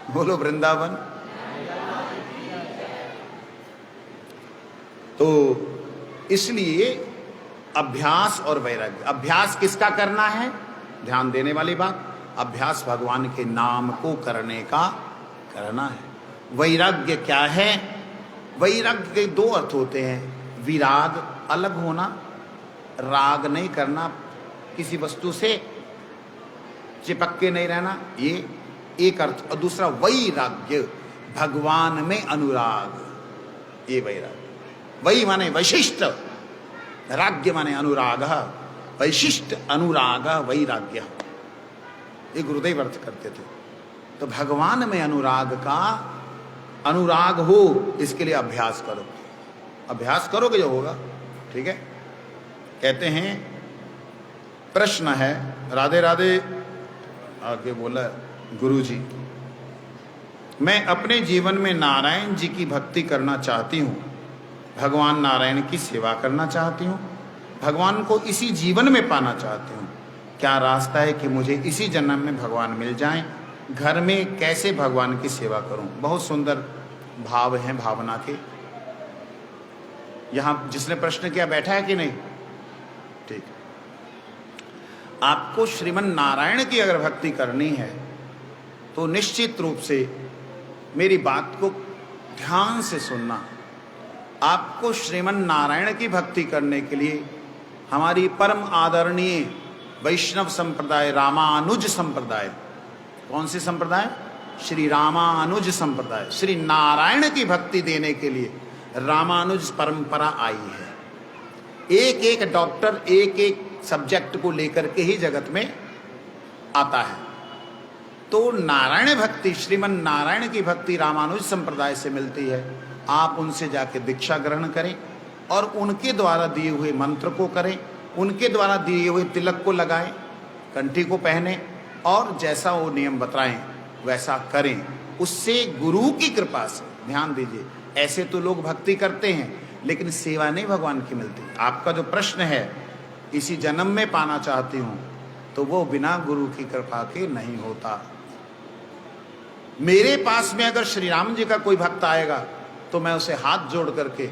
बोलो वृंदावन। तो इसलिए अभ्यास और वैराग्य, अभ्यास किसका करना है? ध्यान देने वाली बात, अभ्यास भगवान के नाम को करने का करना है। वैराग्य क्या है? वैराग्य के दो अर्थ होते हैं, विराग अलग होना, राग नहीं करना, किसी वस्तु से चिपक के नहीं रहना, ये एक अर्थ। और दूसरा वैराग्य, भगवान में अनुराग, ये वैराग्य। वै माने वैशिष्ट, राग्य माने अनुराग, वैशिष्ट अनुराग वैराग्य, ये गुरुदेव अर्थ करते थे। तो भगवान में अनुराग का, अनुराग हो इसके लिए अभ्यास करो। अभ्यास करोगे जो होगा, ठीक है। कहते हैं, प्रश्न है, राधे राधे आगे बोला गुरु जी, मैं अपने जीवन में नारायण जी की भक्ति करना चाहती हूँ, भगवान नारायण की सेवा करना चाहती हूँ, भगवान को इसी जीवन में पाना चाहती हूँ। क्या रास्ता है कि मुझे इसी जन्म में भगवान मिल जाएं? घर में कैसे भगवान की सेवा करूं? बहुत सुंदर भाव हैं भावना के। यहां जिसने प्रश्न किया बैठा है कि नहीं? ठीक। आपको श्रीमन नारायण की अगर भक्ति करनी है तो निश्चित रूप से मेरी बात को ध्यान से सुनना। आपको श्रीमन नारायण की भक्ति करने के लिए हमारी परम आदरणीय वैष्णव संप्रदाय, रामानुज संप्रदाय, कौन सी संप्रदाय? श्री रामानुज संप्रदाय, श्री नारायण की भक्ति देने के लिए रामानुज परंपरा आई है। एक एक डॉक्टर एक एक सब्जेक्ट को लेकर के ही जगत में आता है। तो नारायण भक्ति, श्रीमन नारायण की भक्ति रामानुज संप्रदाय से मिलती है। आप उनसे जाके दीक्षा ग्रहण करें और उनके द्वारा दिए हुए मंत्र को करें, उनके द्वारा दिए हुए तिलक को लगाएं, कंठी को पहने और जैसा वो नियम बताएं वैसा करें। उससे गुरु की कृपा से, ध्यान दीजिए, ऐसे तो लोग भक्ति करते हैं लेकिन सेवा नहीं भगवान की मिलती। आपका जो प्रश्न है इसी जन्म में पाना चाहती हूं, तो वो बिना गुरु की कृपा के नहीं होता। मेरे पास में अगर श्री राम जी का कोई भक्त आएगा तो मैं उसे हाथ जोड़ करके,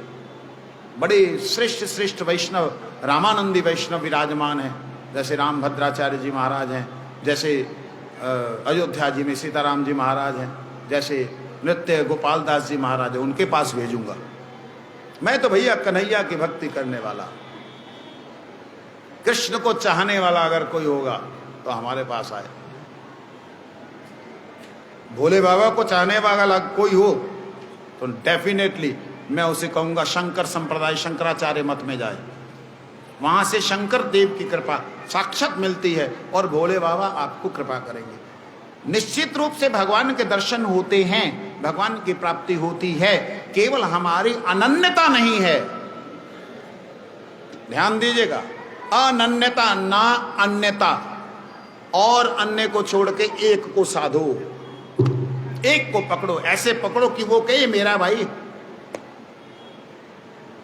बड़े श्रेष्ठ श्रेष्ठ वैष्णव, रामानंदी वैष्णव विराजमान हैं, जैसे राम भद्राचार्य जी महाराज हैं, जैसे अयोध्या जी में सीताराम जी महाराज हैं, जैसे नृत्य गोपाल दास जी महाराज हैं, उनके पास भेजूंगा। मैं तो भैया कन्हैया की भक्ति करने वाला, कृष्ण को चाहने वाला अगर कोई होगा तो हमारे पास आए। भोले बाबा को चाहने वाला कोई हो तो डेफिनेटली मैं उसे कहूंगा शंकर संप्रदाय, शंकराचार्य मत में जाए। वहां से शंकर देव की कृपा साक्षात मिलती है और भोले बाबा आपको कृपा करेंगे। निश्चित रूप से भगवान के दर्शन होते हैं, भगवान की प्राप्ति होती है, केवल हमारी अनन्यता नहीं है। ध्यान दीजिएगा, अनन्यता, ना अन्यता। और अन्य को छोड़ के एक को साधो, एक को पकड़ो, ऐसे पकड़ो कि वो कहे मेरा भाई।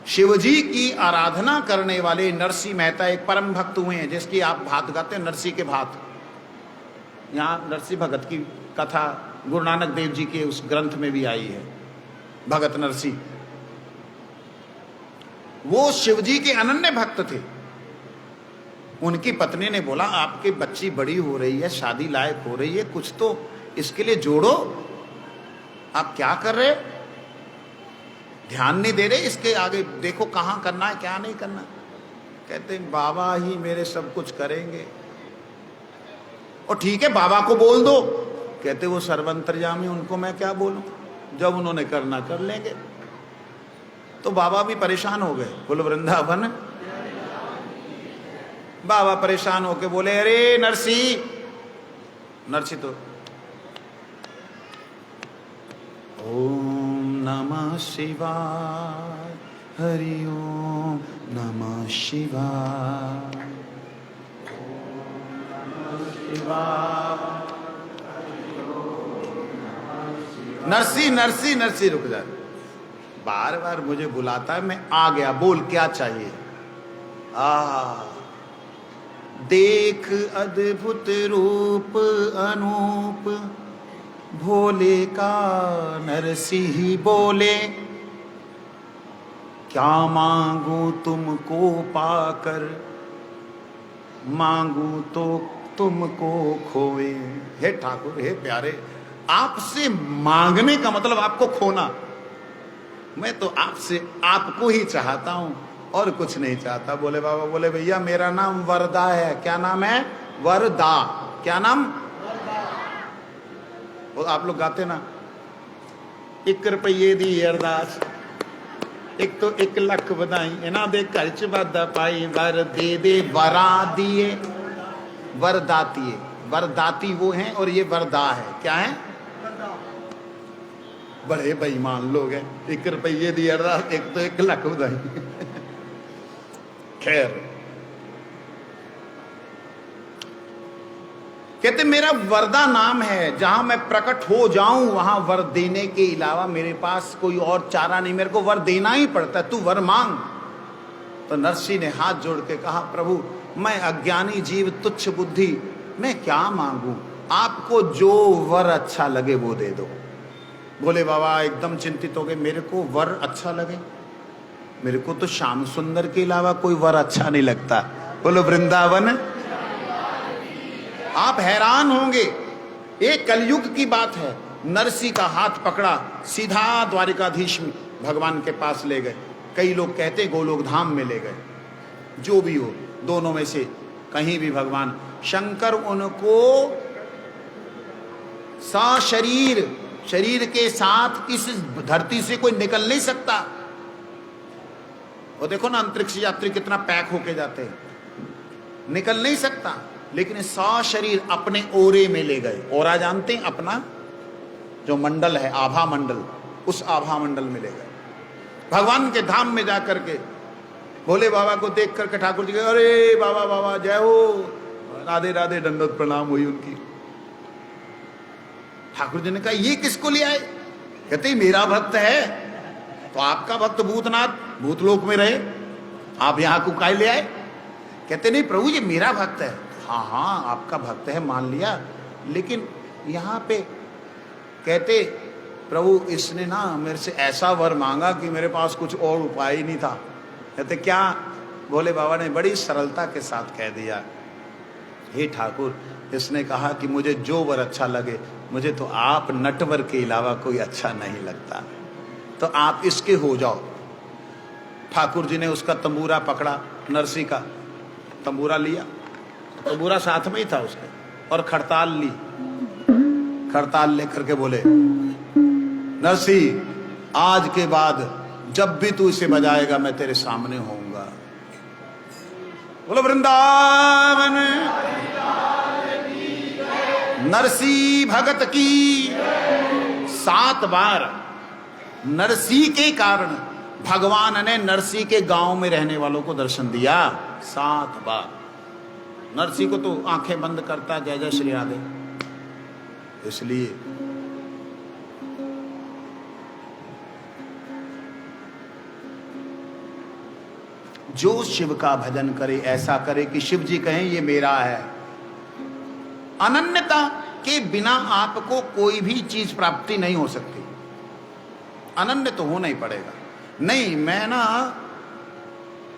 शिवजी की आराधना करने वाले नरसिंह मेहता एक परम भक्त हुए हैं, जिसकी आप भात गाते हैं, नरसिंह के भात। यहाँ नरसिंह भगत की कथा गुरु नानक देव जी के उस ग्रंथ में भी आई है, भगत नरसिंह। वो शिवजी के अनन्य भक्त थे। उनकी पत्नी ने बोला आपकी बच्ची बड़ी हो रही है, शादी लायक हो रही है, कुछ तो इसके लिए जोड़ो। आप क्या कर रहे, ध्यान नहीं दे रहे इसके आगे, देखो कहां करना है क्या नहीं करना। कहते हैं बाबा ही मेरे सब कुछ करेंगे। और ठीक है बाबा को बोल दो। कहते वो सर्वंतर्यामी, उनको मैं क्या बोलूं, जब उन्होंने करना कर लेंगे। तो बाबा भी परेशान हो गए। बोलो वृंदावन। बाबा परेशान होके बोले अरे नरसी, नरसी तो ओम नमः शिवाय, हरि ओम नमः शिवाय, नरसी नरसी नरसी रुक जा, बार बार मुझे बुलाता है, मैं आ गया, बोल क्या चाहिए। देख अद्भुत रूप अनूप भोले का नरसिंह बोले, क्या मांगू तुमको पाकर, मांगू तो तुमको खोए। हे ठाकुर, हे प्यारे, आपसे मांगने का मतलब आपको खोना। मैं तो आपसे आपको ही चाहता हूं और कुछ नहीं चाहता। बोले बाबा, बोले भैया मेरा नाम वरदा है। क्या नाम है? वरदा। क्या नाम? वो आप लोग गाते ना, 1 रुपये दी अरदास, एक तो 1 लाख बधाई, इना दे घर च वादा पाई, वर दे दे वरा दिए। वरदाती, वरदाती वो हैं और ये वरदा है। क्या है? बड़े बेईमान लोग हैं। 1 रुपये दी अरदास, एक तो 1 लाख बधाई। खैर, कहते मेरा वरदा नाम है, जहां मैं प्रकट हो जाऊं वहां वर देने के अलावा मेरे पास कोई और चारा नहीं, मेरे को वर देना ही पड़ता है, तू वर मांग। तो नरसिंह ने हाथ जोड़ के कहा प्रभु मैं अज्ञानी जीव, तुच्छ बुद्धि, मैं क्या मांगू, आपको जो वर अच्छा लगे वो दे दो। बोले बाबा एकदम चिंतित हो गए, मेरे को वर अच्छा लगे, मेरे को तो श्याम सुंदर के अलावा कोई वर अच्छा नहीं लगता। बोलो वृंदावन। आप हैरान होंगे, एक कलयुग की बात है। नरसिंह का हाथ पकड़ा, सीधा द्वारिकाधीश भगवान के पास ले गए। कई लोग कहते गोलोक धाम में ले गए, जो भी हो, दोनों में से कहीं भी भगवान शंकर उनको सशरीर, शरीर के साथ इस धरती से कोई निकल नहीं सकता। वो देखो ना अंतरिक्ष यात्री कितना पैक होके जाते हैं, निकल नहीं सकता, लेकिन सशरीर अपने ओरे में ले गए। ओरा जानते हैं, अपना जो मंडल है, आभा मंडल, उस आभा मंडल में ले गए। भगवान के धाम में जाकर के भोले बाबा को देख करके ठाकुर जी कहे अरे बाबा बाबा जय हो, राधे राधे, दंडवत प्रणाम हुई उनकी। ठाकुर जी ने कहा ये किसको ले आए? कहते मेरा भक्त है। तो आपका भक्त भूतनाथ भूतलोक में रहे, आप यहां को काहे ले आए? कहते नहीं प्रभु ये मेरा भक्त है। हाँ हाँ आपका भक्त है मान लिया, लेकिन यहाँ पे कहते प्रभु इसने ना मेरे से ऐसा वर मांगा कि मेरे पास कुछ और उपाय ही नहीं था। कहते क्या? भोले बाबा ने बड़ी सरलता के साथ कह दिया, हे ठाकुर इसने कहा कि मुझे जो वर अच्छा लगे, मुझे तो आप नटवर के अलावा कोई अच्छा नहीं लगता, तो आप इसके हो जाओ। ठाकुर जी ने उसका तंबूरा पकड़ा, नरसिंह का तंबूरा लिया, तंबूरा साथ में ही था उसके, और खड़ताल ली। खड़ताल लेकर के बोले नरसिंह आज के बाद जब भी तू इसे बजाएगा मैं तेरे सामने होऊंगा। बोलो वृंदावन। नरसिंह भगत की 7 बार नरसिंह के कारण भगवान ने नरसिंह के गांव में रहने वालों को दर्शन दिया। 7 बार। नरसिंह को तो आंखें बंद करता जय जय श्री राधे। इसलिए जो शिव का भजन करे ऐसा करे कि शिव जी कहें ये मेरा है। अनन्यता के बिना आपको कोई भी चीज प्राप्ति नहीं हो सकती। अनन्य तो होना ही पड़ेगा। नहीं मैं ना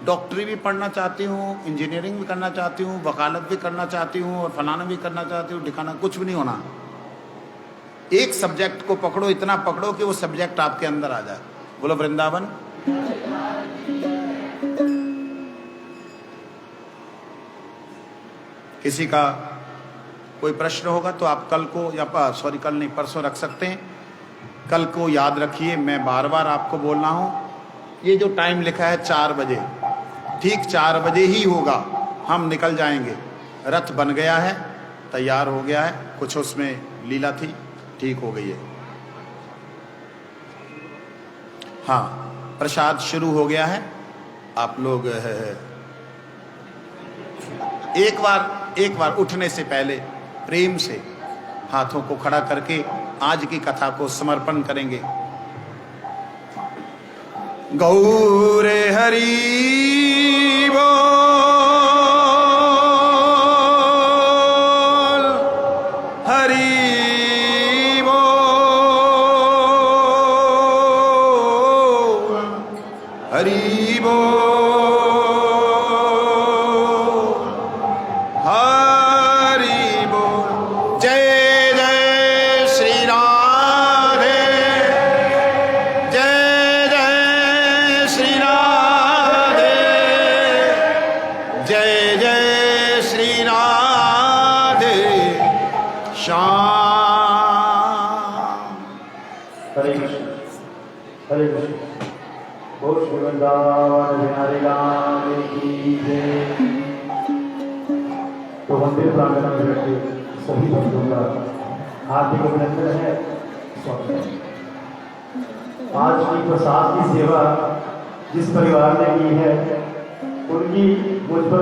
डॉक्टरी भी पढ़ना चाहती हूँ, इंजीनियरिंग भी करना चाहती हूँ, वकालत भी करना चाहती हूँ और फलाना भी करना चाहती हूँ, ठिकाना कुछ भी नहीं होना। एक सब्जेक्ट को पकड़ो, इतना पकड़ो कि वो सब्जेक्ट आपके अंदर आ जाए। बोलो वृंदावन। किसी का कोई प्रश्न होगा तो आप कल को या कल नहीं, परसों रख सकते हैं। कल को याद रखिए, मैं बार बार आपको बोल रहा हूं, ये जो टाइम लिखा है 4 बजे, ठीक 4 बजे ही होगा, हम निकल जाएंगे। रथ बन गया है, तैयार हो गया है, कुछ उसमें लीला थी, ठीक हो गई है। हाँ, प्रसाद शुरू हो गया है। आप लोग एक बार उठने से पहले प्रेम से हाथों को खड़ा करके आज की कथा को समर्पण करेंगे। गौरे हरि बोल, हरि बोल, हरि बोल, हरे कृष्ण हरे कृष्ण। बोल श्री वृंदावन बिहारी लाल की जय। तो मंदिर प्रांगण में बैठे सभी भक्तों का हार्दिक अभिनंदन है, स्वागत है। आज की प्रसाद की सेवा जिस परिवार ने की है, उनकी मुझ पर